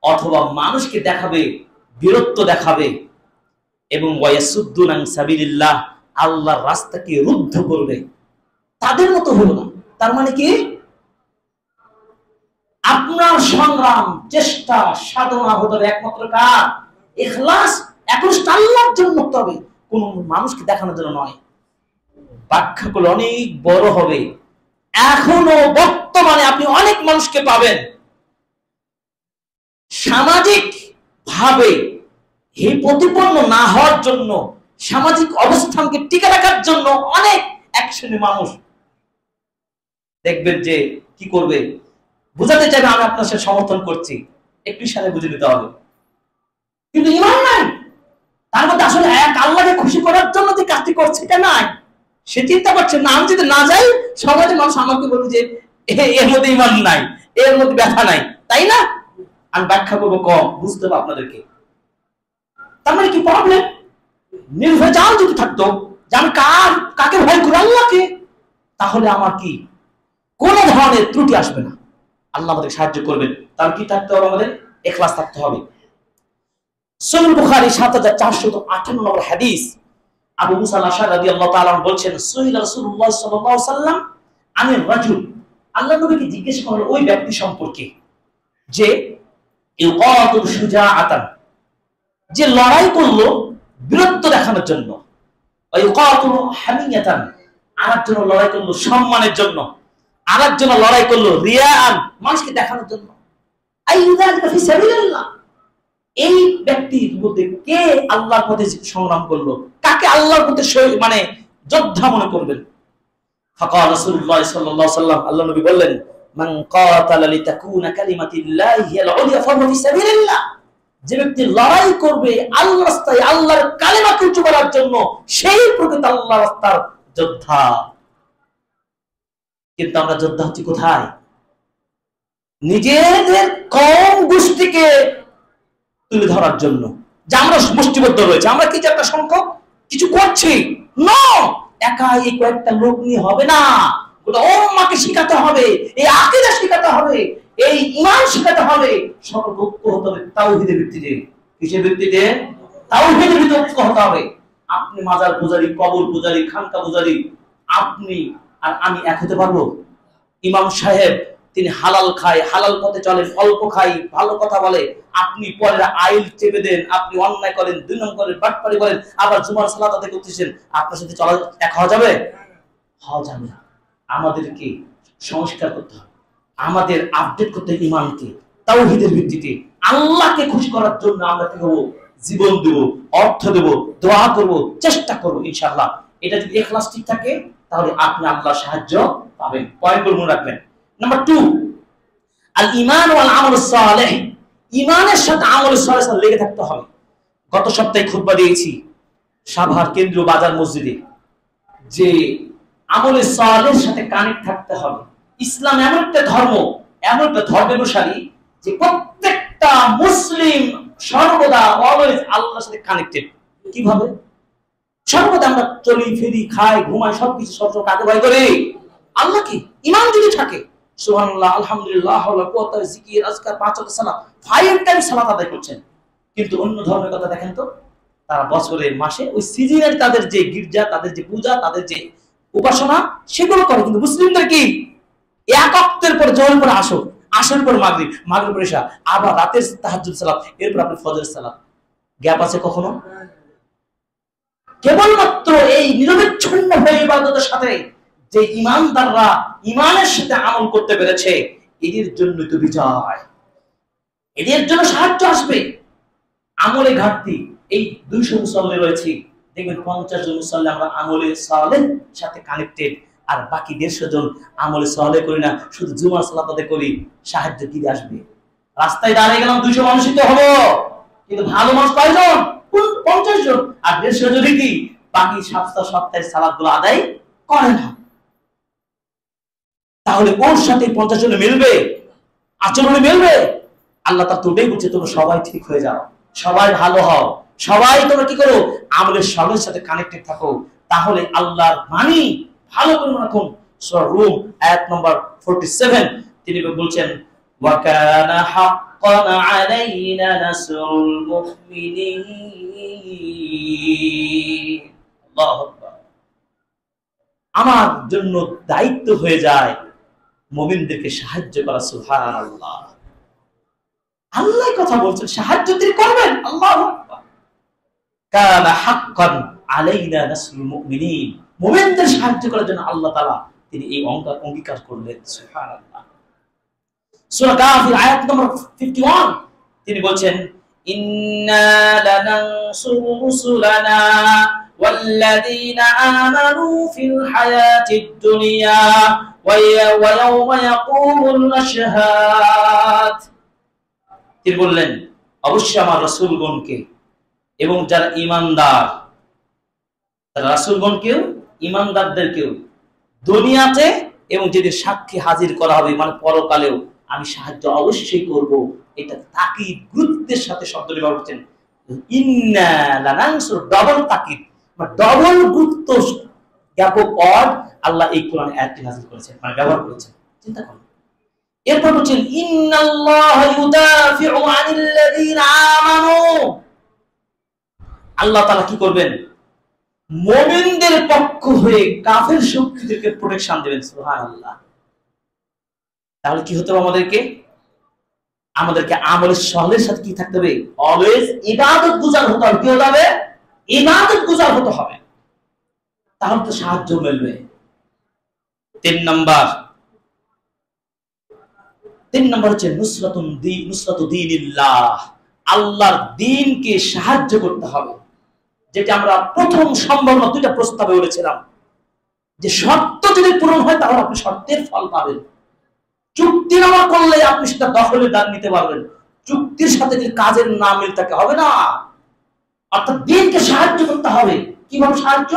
অথবা মানুষকে দেখাবে, বীরত্ব দেখাবে, এবং ওয়ায়াসুদ্দুন আন সাবিলিল্লাহ, আল্লাহর রাস্তাকে রুদ্ধ করবে, তাদের মতো হলো না। তার মানে কি? আপনার সংগ্রাম, চেষ্টা, সাধনা হতে হবে একমাত্র কার? ইখলাস, একনিষ্ঠ আল্লাহর জন্য হতে হবে, কোন মানুষকে দেখানোর জন্য নয়। ব্যাখ্যাগুলো অনেক বড় হবে। এখনো বর্তমানে আপনি অনেক মানুষকে পাবেন সামাজিক ভাবে এই প্রতিপন্ন না হওয়ার জন্য, সামাজিক অবস্থানকে টিকে রাখার জন্য অনেক এক শ্রেণীর মানুষ দেখবেন যে কি করবে, বুঝাতে চাইবে আমি আপনার সাথে সমর্থন করছি, একটু সাথে বুঝে নিতে হবে, কিন্তু ঈমান নাই তার মধ্যে। আসলে এক আল্লাহকে খুশি করার জন্য যে কাজটি করছে এটা নাই, সে চিন্তা করছে না আমি যদি না যাই সমাজে মানুষ আমাকে বলবে যে এর মধ্যে ঈমান নাই, এর মধ্যে ব্যথা নাই, তাই না? আমি ব্যাখ্যা করবো কম, বুঝতে হবে আপনাদেরকে। তার মানে কি প্রবলেম? নির্ভেজাল যদি থাকতো যে আমি কাকে ভয় করি, আল্লাহকে, তাহলে আমার কি কোন ধরনের ত্রুটি আসবে না, আল্লাহ আমাদের সাহায্য করবেন। তার কি থাকতে হবে? আমাদের ইখলাস থাকতে হবে। সহিহ বুখারী 7458 নম্বর হাদিস, আবু মুসা আল-আশআরী রাদিয়াল্লাহু তাআলা বলছেন সহিহ রাসূলুল্লাহ সাল্লাল্লাহু আলাইহি ওয়াসাল্লাম আনির রাজুল, আল্লাহ নবীকে জিজ্ঞেস করলেন ওই ব্যক্তি সম্পর্কে যে ইউকাতুল শুজাআতান, যে লড়াই করলো বীরত্ব দেখানোর জন্য, ইউকাতুল হামিয়াতান, আরেকজন লড়াই করলো সম্মানের জন্য, আরেকজন লড়াই করলো রিয়াআন, মানুষকে দেখানোর জন্য। আইয়ুযালিকা ফি সাবিলিল্লাহ, এই ব্যক্তির মধ্যে কে আল্লাহর পথে সংগ্রাম করলো, কাকে আল্লাহর পথে মানে যোদ্ধা মনে করবেন? ফাকাল রাসূলুল্লাহ সাল্লাল্লাহু আলাইহি ওয়াসাল্লাম, আল্লাহ নবী বললেন মান কাতালা লিতাকুনা কালিমাতুল্লাহি হিয়াল উলিয়া ফাহুয়া ফি সাবিলিল্লাহ, যে ব্যক্তি লড়াই করবে আল্লাহর রাস্তায় আল্লাহর কালিমাকে উঁচু করার জন্য, সেই প্রকৃত আল্লাহর রাস্তার যোদ্ধা। কিন্তু আমরা যোদ্ধা হচ্ছি কোথায়? নিজেদের কম গোষ্ঠীকে তুলে ধরার জন্য, যে আমরা মুষ্টিবদ্ধ রয়েছে, আমরা কি যে একটা সংখ্যক কিছু করছি, না, একা এই কয়েকটা লোক নিয়ে হবে না, গোটা উম্মাহকে শিখাতে হবে, এই আকীদা শিখাতে হবে, এই ঈমান শিখাতে হবে, সকল ঐক্য হতে হবে তাওহীদের ভিত্তিতে। কিসের ভিত্তিতে? তাওহীদের ভিত্তিতে ঐক্য হতে হবে। আপনি মাজার পূজারী, কবর পূজারী, খানকা পূজারী, আপনি আর আমি এক হতে পারবো? ইমাম সাহেব তিনি হালাল খায়, হালাল পথে চলেন, অল্প খাই, ভালো কথা বলে, আপনি পরের আইল চেপে দেন, আপনি অন্যায় করেন, 2 নম্বর করেন, বাটপারি করেন, আবার জুমার সালাত আদায় করতেছেন, আপনার সাথে চলা এক হওয়া যাবে? হওয়া যাবে না। আমাদেরকে সংস্কার করতে হবে, আমাদের আপডেট করতে হবে ঈমানকে তাওহীদের ভিত্তিতে। আল্লাহকে খুশি করার জন্য আমরা কি করব? জীবন দেব, অর্থ দেব, দোয়া করব, চেষ্টা করব ইনশাআল্লাহ। এটা যদি ইখলাস ঠিক থাকে তাহলে আপনি আল্লাহর সাহায্য পাবেন। পয়েন্টগুলো মনে রাখবেন। নাম্বার 2, আল ঈমান ওয়াল আমালুস সালিহ, ঈমানের সাথে আমলুস সালিহ লেগে থাকতে হবে। গত সপ্তাহে খুতবা দিয়েছি সাভার কেন্দ্রীয় বাজার মসজিদে, যে আমলে সালেহের সাথে কানেক্ট থাকতে হবে। ইসলাম এমন একটা ধর্ম, এমন একটা ধর্মানুসারী যে প্রত্যেকটা মুসলিম সর্বদা অলওয়েজ আল্লাহর সাথে কানেক্টেড। কিভাবে? সর্বদা আমরা চলি ফিরি, খাই, ঘুমাই, সবকিছু সবসময় কাকে ভয় করি? আল্লাহকে। ঈমান যদি থাকে, সুবহানাল্লাহ, আলহামদুলিল্লাহ, হাওলা কুওয়াতা, জিকির, আজকার, 5 ওয়াক্ত সালাত, 5 টাইম সালাত আদায় করছেন, কিন্তু অন্য ধর্মের কথা দেখেন তো, তারা বছরে মাসে ওই সিজনের তাদের যে গির্জা, তাদের যে পূজা, তাদের যে উপাসনা সেগুলো করে। কিন্তু মুসলিমদের কি এক ওয়াক্তের পর জোহরের পর আসর, আসরের পর মাগরিব, মাগরিবের পর ইশা, আবার রাতের তাহাজ্জুদ সালাত, এরপর আপনি ফজরের সালাত। গ্যাপ আছে কখনো? কেবলমাত্র এই নিরবিচ্ছিন্ন হয়ে ইবাদতের সাথে যে ঈমানদাররা ঈমানের সাথে আমল করতে পেরেছে, এদের জন্য তো বিজয়, এদের জন্য সাহায্য আসবে। আমলে ঘাটতি, এই 200 মুসল্লি রয়েছে, দেখবেন 50 জন মুসল্লি আমরা আমলে সালেহ সাথে কানেক্টেড, আর বাকি 150 জন আমলে সালেহ করি না, শুধু জুমার সালাত আদায় করি। সাহায্য কি আসবে? রাস্তায় দাঁড়িয়ে গেলাম 200 মানুষই তো হলো, কিন্তু ভালো মানুষ কয়জন? 50 জন। আর 150 জনই কি বাকি সপ্তাহের সালাত গুলো আদায় করে না। তাহলে ওর সাথে 50 জনে মিলবে? আচরণে মিলবে? আল্লাহ তার তোটাই বলছে, তোমরা সবাই ঠিক হয়ে যাও, সবাই ভালো হও, সবাই তোমরা কি করো? আমলের সবের সাথে কানেক্টেড থাকো। তাহলে আল্লাহর বাণী ভালো করে রাখুন। সূরা রুম আয়াত নম্বর 47 তিনি বলছেন, ওয়া কানা হাক্কান আলাইনা নাসরুল মুমিনিন। আল্লাহু আকবার। আমার জন্য দায়িত্ব হয়ে যায় মুমিনদেরকে সাহায্য করা। সুবহানাল্লাহ, আল্লাহ কথা বলছেন, সাহায্য তিনি করবেন। আল্লাহু আকবার। কানা হাক্কান আলাইনা নাসরুল মুমিনিন, মুমিনদের সাহায্য করার জন্য আল্লাহ তাআলা তিনি এই অঙ্গীকার করলেন। সুবহানাল্লাহ। সূরা কাফির আয়াত নম্বর 51 তিনি বলছেন, ইন্না লানানসুরু রুসুলানা ওয়াল্লাযীনা আমানু ফিল হায়াতিদ দুনিয়া ওয়া ইয়াওমা ইয়াকুমুল আশহাদ। তিনি বললেন, অবশ্যই আমার রাসূলগণকে এবং যারা ঈমানদার, তারা রাসূলগণকেও ঈমানদারদেরকেও দুনিয়াতে এবং যেদিন সাক্ষী হাজির করা হবে, মানে পরকালেও আমি সাহায্য অবশ্যই করব। এটা তাকিদ, গুরুত্বের সাথে শব্দটি ব্যবহার করছেন। ইন্না লানানসুর, ডবল তাকিদ, মানে ডবল গুরুত্ব জ্ঞাপক পদ আল্লাহ এই কোরআনে আয়াতটি নাযিল করেছেন, মানে ব্যবহার করেছেন। চিন্তা করুন। এরপর বলছেন, ইন্নাল্লাহা ইউদাফিউ আনিল্লাযীনা আমানু, আল্লাহ তাআলা কি করবেন? মুমিনদের পক্ষ হয়ে কাফের শক্তিদেরকে প্রোটেকশন দেবেন। সুবহানাল্লাহ। তাহলে কি হতে হবে? আমাদেরকে আমলের সহলের সাথে কি থাকতে হবে? অলওয়েজ ইবাদত গুজার হতে হবে। কি হতে হবে? ইবাদত গুজার হতে হবে, তাহলে তো সাহায্য মিলবে। 3 নম্বর হচ্ছে নুসরাতু দীনিল্লাহ, আল্লাহর দ্বীনকে সাহায্য করতে হবে। যেটা আমরা প্রথম সম্ভাবনা 2টা প্রস্তাবে বলেছিলাম, যে শর্ত যদি পূরণ হয় তাহলে আপনি শর্তের ফল পাবেন। চুক্তিনামা করলে আপনি সেটা দখলের দান নিতে পারবেন, চুক্তির সাথে যদি কাজের না মিল থাকে হবে না। অর্থাৎ দ্বীনকে সাহায্য করতে হবে। কিভাবে সাহায্য?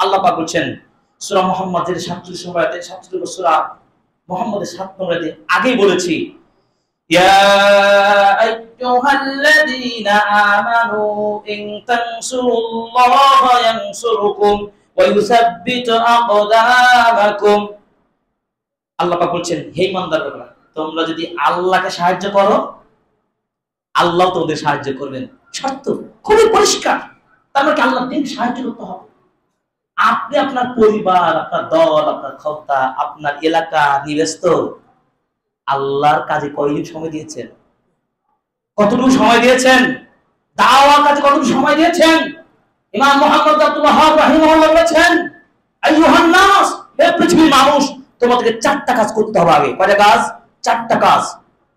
আল্লাহ পাক বলছেন সূরা মুহাম্মদ 47 নম্বর আয়াতে, 47 সূরা মুহাম্মদের 7 নম্বর আয়াতে আগেই বলেছি, ইয়া আইয়ুহাল্লাযীনা আমানু ইন তানসুরুল্লাহা ইয়ানসুরকুম ওয়া ইউসাব্বিতু আকদামাকুম। আল্লাহ পাক বলছেন, হে ইমানদাররা, তোমরা যদি আল্লাহকে সাহায্য করো, আল্লাহ তোমাদের সাহায্য করবেন। শর্ত খুবই পরিষ্কার। তার মানে আল্লাহ দিনকে সাহায্য করতে হবে। আপনি আপনার পরিবার, আপনার দল, আপনার ক্ষমতা, আপনার এলাকা নিবেস্ত আল্লাহর কাজে কয়দিন সময় দিয়েছেন? কতটুকু সময় দিয়েছেন? দাওয়ার কাজে কতটুকু সময় দিয়েছেন? ইমাম মুহাম্মদ আব্দুল ওয়াহ্হাব রাহিমাহুল্লাহ বলেছেন, আইয়ুহান নাস, হে পৃথিবীর মানুষ, তোমাদেরকে 4টা কাজ করতে হবে আগে। কয়টা কাজ? 4টা কাজ।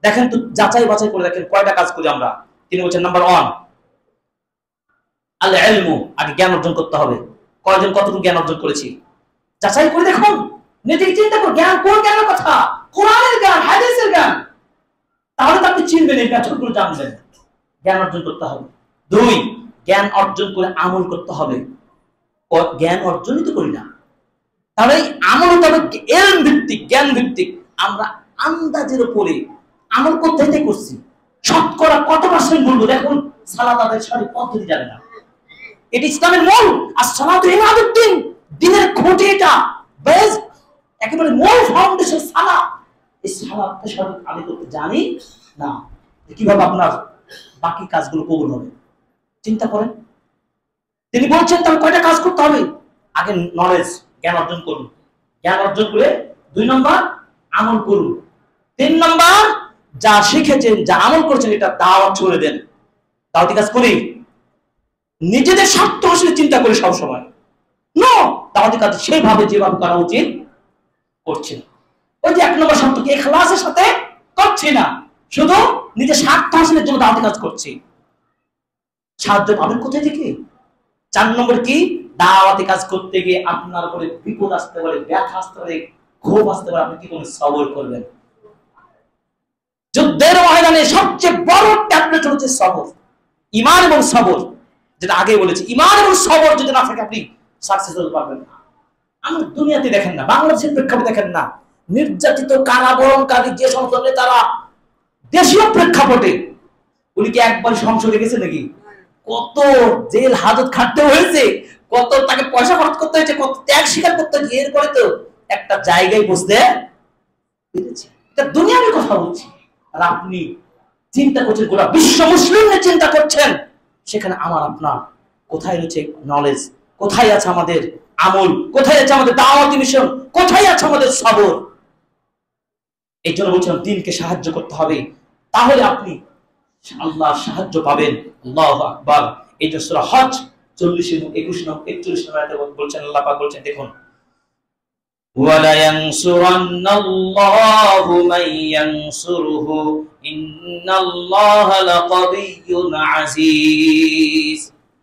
দেখেন তো, যাচাই বাছাই করে দেখেন কয়টা কাজ করি আমরা। তিনি বলছেন, নাম্বার 1 আল ইলমু, আগে জ্ঞান অর্জন করতে হবে। কয়জন কতটুকু জ্ঞান অর্জন করেছি যাচাই করে দেখুন। নিজেকে চিন্তা করুন, জ্ঞান কোন জ্ঞানের কথা? কোরআনের জ্ঞান, হাদিসের জ্ঞান। তাহলে তো আপনি চিনবেন, এই ব্যাপারগুলো জানবেন। জ্ঞান অর্জন করতে হবে। 2 জ্ঞান অর্জন করে আমল করতে হবে। জ্ঞান অর্জনই তো করি না, তাহলে আমল হতে হবে ইলম ভিত্তিক, জ্ঞান ভিত্তিক। আমরা আন্দাজের উপরে আমল করতে করছি, শতকরা কত পার্সেন্ট বলবো? দেখুন, সালাত আদায়ের সঠিক পদ্ধতি জানে না। এটি ইসলামের মূল। আর সালাত ইমাদুদ্দিন, দ্বীনের খুঁটি, এটা বেস, একেবারে মূল ফাউন্ডেশন সালাত। এই সালাতটা সঠিক আমি করতে জানি না, কিভাবে আপনার বাকি কাজগুলো কবুল হবে? চিন্তা করেন। তিনি বলছেন তাহলে কয়টা কাজ করতে হবে? আগে নলেজ, জ্ঞান অর্জন করুন, জ্ঞান অর্জন করে 2 নম্বর আমল করুন, 3 নম্বর যা শিখেছেন, যা আমল করছেন এটা দাওয়াত করে দেন। দাওয়াতি কাজ করি, নিজেদের স্বার্থ হাসিল চিন্তা করি সব সময় নো, দাওয়াতি কাজ সেইভাবে যেভাবে করা উচিত করছি না। ওই যে 1 নম্বর শর্ত কি, ইখলাসের সাথে করছি না, শুধু নিজের স্বার্থ হাসিলের জন্য দাওয়াতি কাজ করছি। সাহায্য পাবেন কোথায় থেকে? 4 নম্বর কি, দাওয়াতি কাজ করতে গিয়ে আপনার উপরে বিপদ আসতে পারে, ব্যথা আসতে পারে, ক্ষোভ আসতে পারে, আপনি কি করে সবর করবেন? যুদ্ধের ময়দানে সবচেয়ে বড় ট্যাবলেট হচ্ছে সবর, ঈমান এবং সবর। যেটা আগে বলেছি, ঈমান এবং সবর যদি না থাকে আপনি সাকসেস হতে পারবেন না। আমরা দুনিয়াতে দেখেন না, বাংলাদেশের প্রেক্ষাপটে দেখেন না, নির্যাতিত কারাবরণকারী যে সমস্ত নেতারা দেশীয় প্রেক্ষাপটে, উনি কি একবার সংসদে গেছে নাকি? কত জেল হাজত খাটতে হয়েছে, কত তাকে পয়সা খরচ করতে হয়েছে, কত ত্যাগ স্বীকার করতে হয়েছে, এরপরে তো একটা জায়গায় বসতে পেরেছে। এটা দুনিয়ার কথা বলছি। আর আপনি চিন্তা করছেন, গোটা বিশ্ব মুসলিমদের চিন্তা করছেন, সেখানে আমার আপনার কোথায় রয়েছে নলেজ, কোথায় আছে আমাদের আমল, কোথায় আছে আমাদের দাওয়াতি মিশন, কোথায় আছে আমাদের সবর? এই জন্য বলছিলাম দিনকে সাহায্য করতে হবে, তাহলে আপনি আল্লাহর সাহায্য পাবেন। আল্লাহু আকবার। এই যে সূরা হজ 40 এবং 21 নম্বর 41 নম্বর আয়াতে বলছেন, আল্লাহ পাক বলছেন, দেখুন, ওয়ালা ইয়ানসুরান্নাল্লাহু মান ইয়ানসুরুহু ইন্নাল্লাহা লাকাবিয়্যুন আজিজ।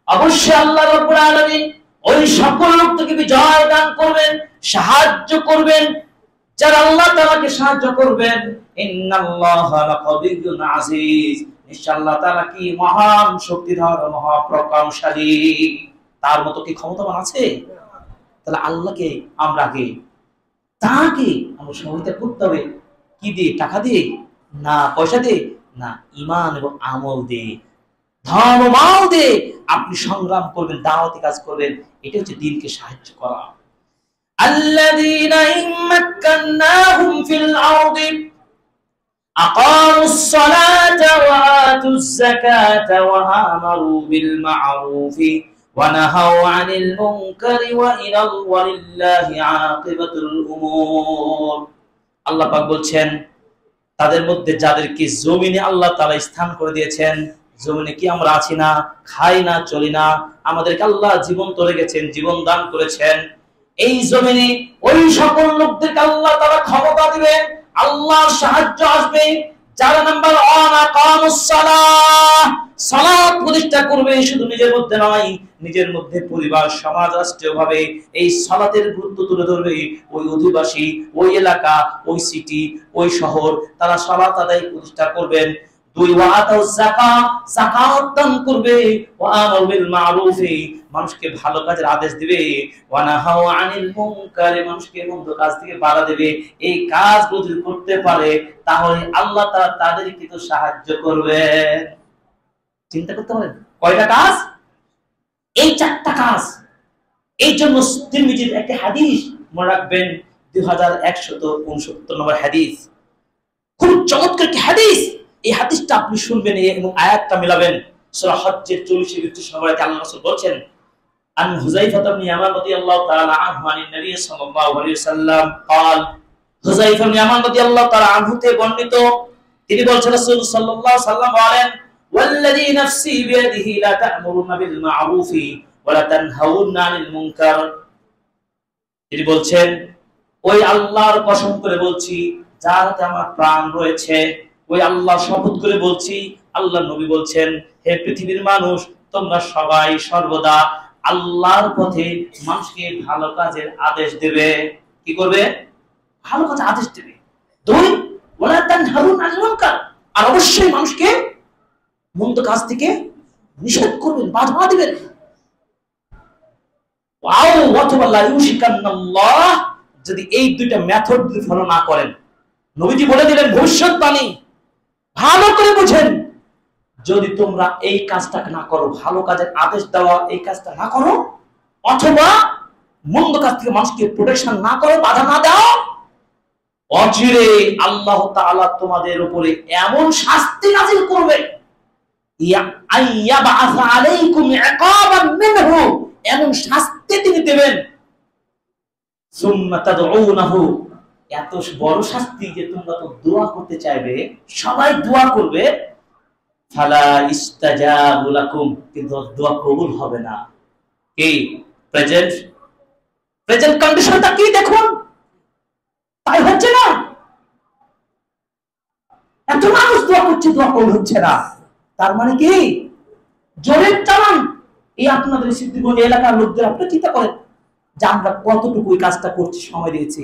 অবশ্যই আল্লাহ রাব্বুল আলামিন ওই সকল লোককে বিজয় দান করবেন, সাহায্য করবেন যারা আল্লাহ তাআলাকে সাহায্য করবেন। ইন্নাল্লাহা লাকাবিয়্যুন আজিজ, নিশ্চয় আল্লাহ তাআলা কি মহান শক্তিধর, মহাপ্রতাপশালী, তার মতো কি ক্ষমতাবান আছে? তাহলে আল্লাহকে আমরা আগে তাকে আমরা সহায়তা করতে হবে। কি দিয়ে? টাকা দিয়ে না, পয়সা দিয়ে না, ঈমান এবং আমল দিয়ে, ধন ও মাল দিয়ে আপনি সংগ্রাম করবেন, দাওয়াতি কাজ করবেন। এটা হচ্ছে দ্বীনকে সাহায্য করা। আল্লাযীনা ইম্মাক্কান্নাহুম ফিল আরদি আকামুস সালাতা ওয়া আতুজ যাকাতা ওয়া আমারু বিল মা'রুফি ওয়া নাহাউ আনিল মুনকারি ওয়া ইলাল্লাহি আকিবাতুল উমুর। আল্লাহ পাক বলছেন, তাদের মধ্যে যাদেরকে জমিনে আল্লাহ তাআলা স্থান করে দিয়েছেন, জমিনে কি আমরা আছি না, খাই না, চলি না, আমাদেরকে আল্লাহ জীবন তো রেখেছেন, জীবন দান করেছেন। এই জমিনে ওই সকল লোকদেরকে আল্লাহ তাআলা ক্ষমতা দিবেন, আল্লাহর সাহায্য আসবে যারা নাম্বার 1 আকামুস সালাহ, সালাত প্রতিষ্ঠা করবে। শুধু নিজের মধ্যে নয়, নিজের মধ্যে পরিবার, সমাজ, রাষ্ট্রীয়ভাবে এই সালাতের গুরুত্ব তুলে ধরবে। ওই অধিবাসী, ওই এলাকা, ওই সিটি, ওই শহর, তারা সালাত আদায় প্রতিষ্ঠা করবেন। 2 ওয়া আতাউজ যাকাত, যাকাত দান করবে। ওয়া আমারু বিল মা'রুফি, মানুষকে ভালো কাজের আদেশ দিবে। ওয়া নাহাউ আনিল মুনকারি, মানুষকে মন্দ কাজ থেকে বাধা দেবে। এই কাজ যদি করতে পারে তাহলে আল্লাহ তাআলা তাদেরকে তো সাহায্য করবেন। চিন্তা করতে পারেন কয়টা কাজ? এই 4টা কাজ। এই জন্য তিরমিজির একটা হাদিস মনে রাখবেন, 2169 নম্বর হাদিস, খুব চমৎকার একটি হাদিস। এই হাদিসটা আপনি শুনবেন এবং আয়াতটা মিলাবেন। সূরা হজ্জের 40-31 নম্বর আয়াতে আল্লাহ রাসূল বলেছেন, আন হুযাইফা ইবনে ইয়ামান রাদিয়াল্লাহু তাআলা আনহু আনিন নবী সাল্লাল্লাহু আলাইহি ওয়াসাল্লাম قال, হুযাইফা ইবনে ইয়ামান রাদিয়াল্লাহু তাআলা আনহু তে বর্ণিত, তিনি বলেছেন রাসূল সাল্লাল্লাহু আলাইহি ওয়াসাল্লাম বলেন, ওয়াল্লাযী নাফসি বিয়াদিহি লা তা'মুরুনা বিল মা'রুফি ওয়া লা তানহাউনা আনিল মুনকার। তিনি বলছেন, ওই আল্লাহর কসম করে বলছি যার হাতে আমার প্রাণ রয়েছে, ওই আল্লাহ শপথ করে বলছি, আল্লাহ নবী বলছেন, হে পৃথিবীর মানুষ, তোমরা সবাই সর্বদা আল্লাহর পথে মানুষকে ভালো কাজের আদেশ দেবে। কি করবে? ভালো কাজের আদেশ দেবে। 2 ওয়ালা তানহাউনা আনিল মুনকার, আর অবশ্যই মানুষকে মন্দ কাজ থেকে নিষেধ করবেন, বাধা দিবেন। ওয়াও অথবা লা ইউশিকান্নাল্লাহ, যদি এই 2টা মেথড যদি ফলো না করেন, নবীজি বলে দিলেন ভবিষ্যৎবাণী, ভালো করে বুঝেন, যদি তোমরা এই কাজটা না করো, ভালো কাজের আদেশ দেওয়া এই কাজটা না করো, অথবা মন্দ কাজ থেকে মানুষকে প্রোটেকশন না করো, বাধা না দাও, অচিরে আল্লাহ তাআলা তোমাদের উপরে এমন শাস্তি নাযিল করবে ইয়াবাআসা আলাইকুম ইকাবান মিনহু, এমন শাস্তি তিনি দেবেন, সুম্মা তাদউনাহু, এত বড় শাস্তি যে তোমরা তো দোয়া করতে চাইবে, সবাই দোয়া করবে, ফালা ইস্তাজাবু লাকুম, কিন্তু দোয়া কবুল হবে না। কি প্রেজেন্ট কন্ডিশনটা কি দেখুন, তাই হচ্ছে না। এত মানুষ দোয়া করছে, দোয়া কবুল হচ্ছে না, তার মানে কি? জোরে চালান। এই আপনাদের সিদ্ধিগঞ্জ এলাকার লোকদের আপনি চিন্তা করেন যে আমরা কতটুকু এই কাজটা করছি, সময় দিয়েছি,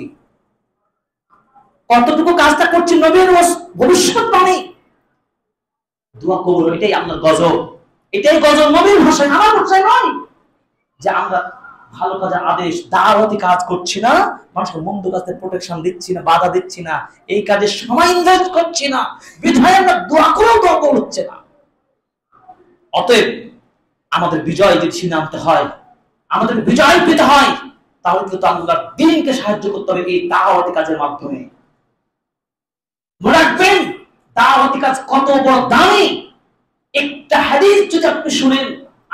কতটুকু কাজটা করছি নবীর ভবিষ্যৎবাণী। দোয়া কবুল, এটাই আপনার গজব, এটাই গজব নবীর ভাষায়, আমার ভাষায় নয়। যে আমরা ভালো কাজের আদেশ, দাওয়াতি কাজ করছি না, মানুষকে মন্দ কাজে প্রোটেকশন দিচ্ছি না, বাধা দিচ্ছি না, এই কাজে সময় ইনভেস্ট করছি না, বিধায় আমরা দোয়া করেও দোয়া কবুল হচ্ছে না। অতএব আমাদের বিজয় যদি ছিনে আনতে হয়, আমাদের বিজয় পেতে হয়, তাহলে কিন্তু আল্লাহর দ্বীনকে সাহায্য করতে হবে এই দাওয়াতি কাজের মাধ্যমে। মনে রাখবেন দাওয়াতি কাজ কত বড় দামি। একটা হাদিস যদি আপনি শুনেন,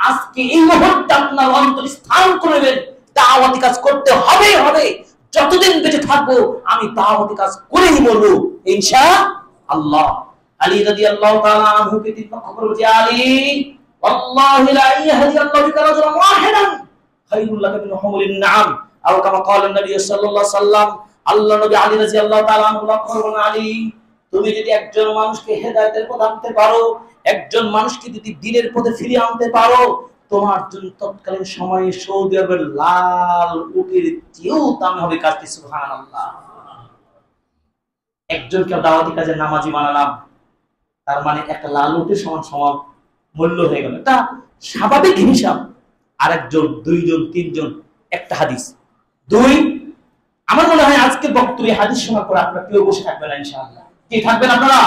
আজকে এই মুহূর্তে আপনার অন্তরে স্থান করবেন, দাওয়াতি কাজ করতে হবে হবে, যতদিন বেঁচে থাকবো আমি দাওয়াতি কাজ করেই বলবো ইনশাআল্লাহ। আলী রাদিয়াল্লাহু তাআলা আনহু কে তিনি লক্ষ্য করে বলছে, আলী ওয়াল্লাহি লা ইয়াহদিয়াল্লাহু বিকা রাজুলান ওয়াহিদান খায়রুল লাকা মিন হুমুরিন নাম, আও কামা ক্বালা নবী সাল্লাল্লাহু আলাইহি সাল্লাম। আল্লাহ নবী আলী রাদিয়াল্লাহু তাআলা আনহু লক্ষ্য করে বলেন, আলী তুমি যদি একজন মানুষকে হেদায়েতের পথে আনতে পারো, একজন মানুষকে যদি দ্বীনের পথে ফিরিয়ে আনতে পারো, তোমার জন্য তৎকালীন সময়ে সৌদি আরবের লাল উটের চেয়েও দামি হবে কাজটি। সুবহানাল্লাহ। একজনকে দাওয়াতি কাজে নামাজি বানালাম, তার মানে একটা লাল উটের সমান সমান মূল্য হয়ে গেল, এটা স্বাভাবিক হিসাব। আরেকজন, দুইজন, তিনজন, একটা হাদিস, দুই। আমার মনে হয় আজকের বক্তব্যে হাদিস শোনার পর আপনারা কেউ বসে থাকবেন না ইনশাআল্লাহ। কি থাকবেন আপনারা?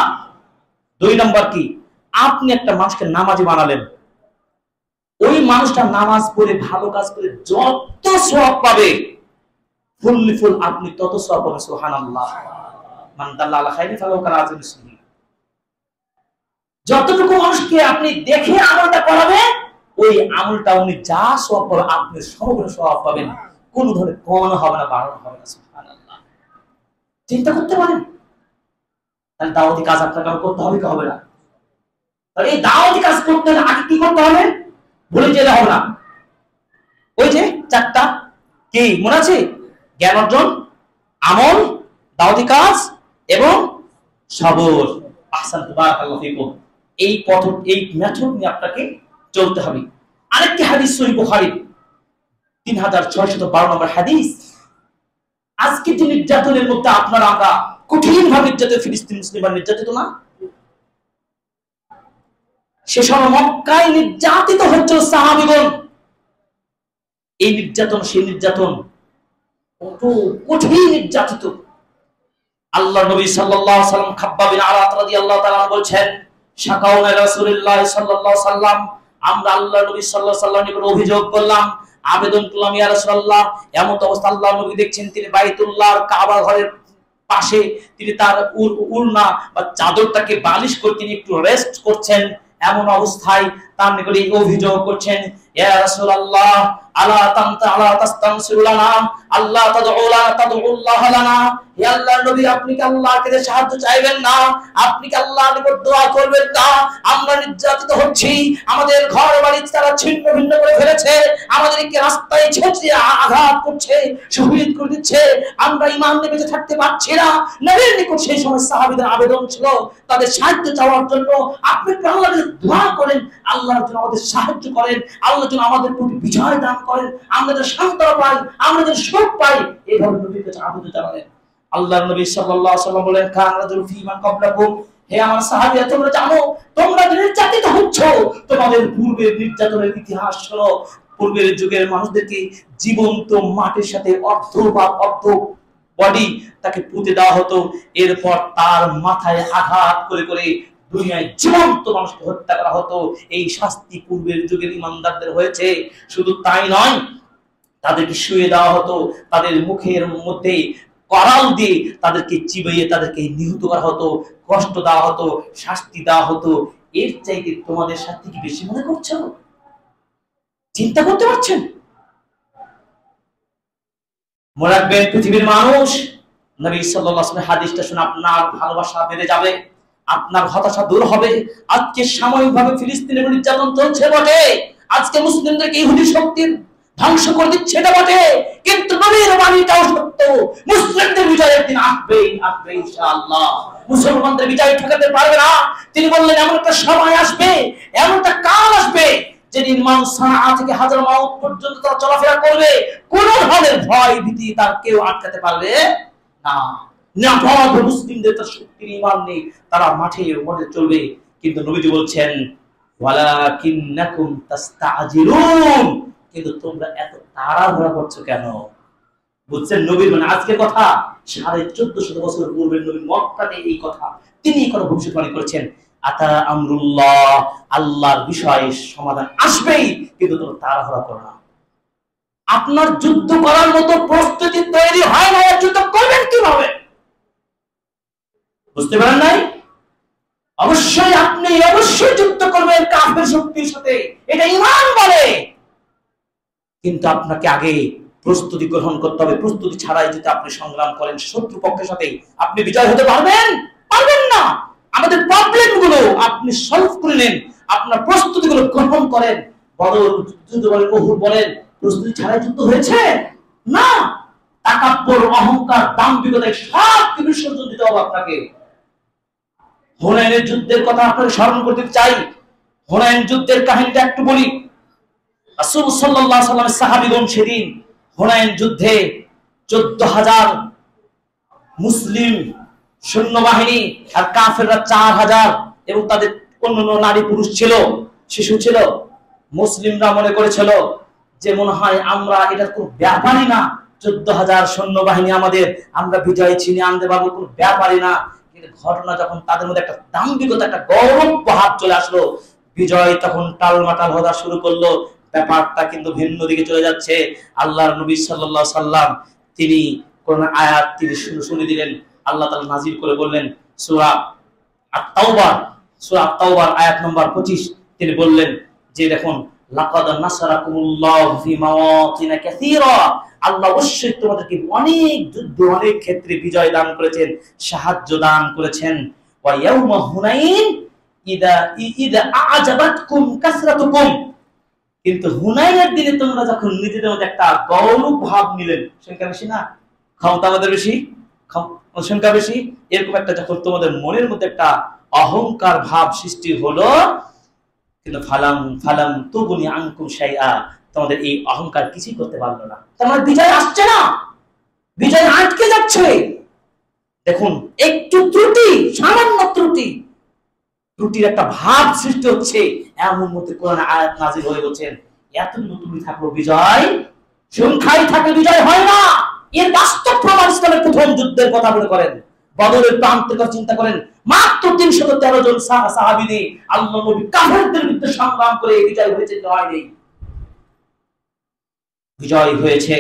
দুই নম্বর কি, আপনি একটা মানুষকে নামাজি বানালেন, ওই মানুষটা নামাজ পড়ে ভালো কাজ করে যত সওয়াব পাবে, ফুললি ফুল আপনি তত সওয়াব পাবেন। সুবহানাল্লাহ। মান দাল্লা আলা খাইরিন ফালাহু কারাজুল মুসলিম। যতটুকু মানুষকে আপনি দেখে আমলটা করাবে, ওই আমলটা উনি যা সওয়াব পাবে আপনি সমগ্র সওয়াব পাবেন, কোনো ধরনের কমানো হবে না, বাড়ানো হবে না। সুবহানাল্লাহ। চিন্তা করতে পারেন? তাহলে দাওয়াতি কাজ আপনাকে করতে হবে কি হবে না? তাহলে এই দাওয়াতি কাজ করতে হলে আগে কি করতে হবে? ভুলে যেতে হবে না। ওই যে চারটা কি মনে আছে? জ্ঞান অর্জন, আমল, দাওয়াতি কাজ এবং সবর। আহসানতু, বারাকাল্লাহু ফিকুম। এই পথ, এই মেথড নিয়ে আপনাকে চলতে হবে। আরেকটি হাদিস সহিহ বুখারী 3612 নম্বর হাদিস। আজকে যে নির্যাতনের মধ্যে আপনারা আমরা কঠিন ভাবে নির্যাতিত, ফিলিস্তিন মুসলিমরা নির্যাতিত না? সে সময় মক্কায় নির্যাতিত হচ্ছিল সাহাবীগণ। এই নির্যাতন, সেই নির্যাতন কত কঠিন নির্যাতিত। আল্লাহ নবী সাল্লাল্লাহু আলাইহি ওয়াসাল্লাম খাব্বাব বিন আরাত রাদিয়াল্লাহু তাআলা বলছেন, শাকাউনা রাসূলুল্লাহ সাল্লাল্লাহু আলাইহি ওয়াসাল্লাম, আমরা আল্লাহ নবী সাল্লাল্লাহু আলাইহি ওয়াসাল্লামের নিকট অভিযোগ করলাম, আবেদন করলাম, ইয়া রাসূলুল্লাহ, এমন অবস্থা আল্লাহ নবী দেখছেন তিনি বাইতুল্লাহর কাবা ঘরের পাশে তিনি তার উড়না বা চাদরটাকে বালিশ করে তিনি একটু রেস্ট করছেন, এমন অবস্থায় তার নিকট অভিযোগ করছেন, ইয়া রাসূলুল্লাহ আলা তাস্তানসিরু লানা, আল্লাহ তাদউল্লাহ লানা, হে আল্লাহর নবী আপনি কি আল্লাহর কাছে সাহায্য চাইবেন না? আপনি কি আল্লাহর নিকট দোয়া করবেন না? আমরা নির্যাতিত হচ্ছি, আমাদের ঘর বাড়ি তারা ছিন্ন ভিন্ন করে ফেলেছে, আমাদেরকে রাস্তায় ছেঁচড়ে আঘাত করছে, শহীদ করে দিচ্ছে, আমরা ঈমান নিয়ে বেঁচে থাকতে পারছি না। নবীর নিকট সেই সময় সাহাবীদের আবেদন ছিল তাদের সাহায্য চাওয়ার জন্য, আপনি কি আল্লাহর কাছে দোয়া করেন, আল্লাহর জন্য আমাদের সাহায্য করেন, আল্লাহর জন্য আমাদের প্রতি বিজয় দান করেন, আমরা যেন সান্ত্বনা পাই, আমরা যেন সুখ পাই, এইভাবে নবীর কাছে আবেদন জানালেন। আল্লাহর নবী সাল্লাল্লাহু আলাইহি ওয়াসাল্লাম বলেন, কান রাজুল ফী মান ক্বাবলাকুম, হে আমার সাহাবীরা তোমরা জানো তোমরা যে নির্যাতিত হচ্ছ, তোমাদের পূর্বের নির্যাতনের ইতিহাস শোনো। পূর্বের যুগের মানুষদেরকে জীবন্ত মাটির সাথে অর্ধ বডি তাকে পুঁতে দেওয়া হতো, এরপর তার মাথায় আঘাত করে করে দুনিয়ায় জীবন্ত মানুষকে হত্যা করা হতো। এই শাস্তি পূর্বের যুগের ঈমানদারদের হয়েছে। শুধু তাই নয়, তাদেরকে শুয়ে দেওয়া হতো, তাদের মুখের মধ্যে করাল দিয়ে তাদেরকে চিবিয়ে তাদেরকে নিহত করা হতো, কষ্ট দেওয়া হতো, শাস্তি দেওয়া হতো। এর চাইতে তোমাদের সাথে কি বেশি মনে করছো? চিন্তা করতে পারছেন? মনে রাখবেন পৃথিবীর মানুষ, নবী সাল্লাল্লাহু আলাইহি ওয়াসাল্লাম হাদিসটা শুনে আপনার ভালোবাসা বেড়ে যাবে, আপনার হতাশা দূর হবে। আজকে সাময়িকভাবে ফিলিস্তিনের নির্যাতন চলছে বটে, আজকে মুসলিমদেরকে ইহুদি শক্তির ধ্বংস করে দিচ্ছে এটা বটে, কিন্তু নবীর বাণীটাও সত্য, মুসলিমদের বিজয় একদিন আসবেই আসবে ইনশাআল্লাহ। মুসলমানদের বিজয় ঠেকাতে পারবে না। তিনি বললেন এমন একটা সময় আসবে, এমন একটা কাল আসবে যেদিন মানুষ সানা থেকে হাজার মাইল পর্যন্ত তারা চলাফেরা করবে, কোন ধরনের ভয় ভীতি তার কেউ আটকাতে পারবে না। নিরাপদ মুসলিমদের তার শক্তির ঈমান নেই, তারা মাঠে মাঠে চলবে। কিন্তু নবীজি বলছেন ওয়ালাকিন্নাকুম তাস্তাজিলুন, কিন্তু তোমরা এত তাড়াহুড়া করছো কেন? বুঝছেন নবীর মানে আজকের কথা 1450 বছর পূর্বে নবীর মক্কাতে এই কথা, তিনি এই কথা ভবিষ্যৎবাণী করেছেন। আতা আমরুল্লাহ, আল্লাহর বিষয়ে সমাধান আসবেই, কিন্তু তোমরা তাড়াহুড়া করো না। আপনার যুদ্ধ করার মতো প্রস্তুতি তৈরি হয় না, যুদ্ধ করবেন কিভাবে? বুঝতে পারেন নাই? অবশ্যই আপনি অবশ্যই যুদ্ধ করবেন কাফের শক্তির সাথে, এটা ঈমান বলে। কিন্তু আপনাকে আগে প্রস্তুতি গ্রহণ করতে হবে। প্রস্তুতি ছাড়াই যদি আপনি সংগ্রাম করেন শত্রু পক্ষের সাথে, আপনি বিজয় হতে পারবেন? পারবেন না। আমাদের প্রবলেম গুলো আপনি সলভ করে নেন, আপনার প্রস্তুতি গুলো গ্রহণ করেন। বদর যুদ্ধ বলেন, উহুদ বলেন, প্রস্তুতি ছাড়াই যুদ্ধ হয়েছে না। তাকাব্বুর, অহংকার, দাম্ভিকতা সব বিসর্জন দিতে হবে আপনাকে। হুনাইনের যুদ্ধের কথা আপনাকে স্মরণ করতে চাই। হুনাইন যুদ্ধের কাহিনীটা একটু বলি। রাসূল সাল্লাল্লাহু আলাইহি ওয়াসাল্লামের সাহাবীগণ সেদিন হুনাইন যুদ্ধে 14,000 মুসলিম সৈন্যবাহিনী আর কাফেররা 4,000, এবং তাদের অন্যান্য নারী পুরুষ ছিল, শিশু ছিল। মুসলিমরা মনে করেছিল যে মনে হয় আমরা এটা কোনো ব্যাপারই না, 14,000 সৈন্যবাহিনী আমাদের, আমরা বিজয় ছিনিয়ে আনতে পারবো, কোনো ব্যাপারই না। কিন্তু ঘটনা যখন তাদের মধ্যে একটা দাম্ভিকতা, একটা গৌরব ভাব চলে আসলো, বিজয় তখন টালমাটাল হওয়া শুরু করলো, ব্যাপারটা কিন্তু ভিন্ন দিকে চলে যাচ্ছে। আল্লাহর নবী সাল্লাল্লাহু আলাইহি সাল্লাম তিনি কোন আয়াত তিনি শুনে দিলেন, আল্লাহ তাআলা নাযিল করে বললেন সূরা আত-তাওবার আয়াত নম্বর 25, তিনি বললেন যে দেখুন লাকাদ নাসারাকুমুল্লাহু ফি মাওয়াতিনা কাসীরা, আল্লাহ অবশ্যই তোমাদেরকে অনেক যুদ্ধ, অনেক ক্ষেত্রে বিজয় দান করেছেন, সাহায্য দান করেছেন। ওয়া ইয়াউমা হুনাইন ইদা আ'জাবাতকুম কাসরাতুকুম, কিন্তু হুনাইনের দিনে তোমরা যখন নিজেদের মধ্যে একটা গৌরব ভাব নিলেন, সংখ্যা বেশি না, ক্ষমতা আমাদের বেশি, সংখ্যা বেশি, এরকম একটা যখন তোমাদের মনের মধ্যে একটা অহংকার ভাব সৃষ্টি হলো, কিন্তু ফালাম তুগনি আনকুম শাইআ, তোমাদের এই অহংকার কিছুই করতে পারলো না। তোমার বিজয় আসছে না, বিজয় আটকে যাচ্ছে। দেখুন একটু ত্রুটি, সামান্য ত্রুটির একটা ভাব সৃষ্টি হচ্ছে, এমন মধ্যে কোরআন আয়াত নাযিল হয়ে গেছেন, এতটুকু ত্রুটি থাকলো বিজয়, সংখ্যায় থাকে বিজয় হয় না। এর বাস্তব প্রমাণ ইসলামের প্রথম যুদ্ধের কথা মনে করেন, বদরের প্রান্তের কথা চিন্তা করেন। মাত্র 313 জন সাহাবী নিয়ে আল্লাহর নবী কাফেরদের বিরুদ্ধে সংগ্রাম করে বিজয় হয়েছে, জয় নেই, বিজয় হয়েছে।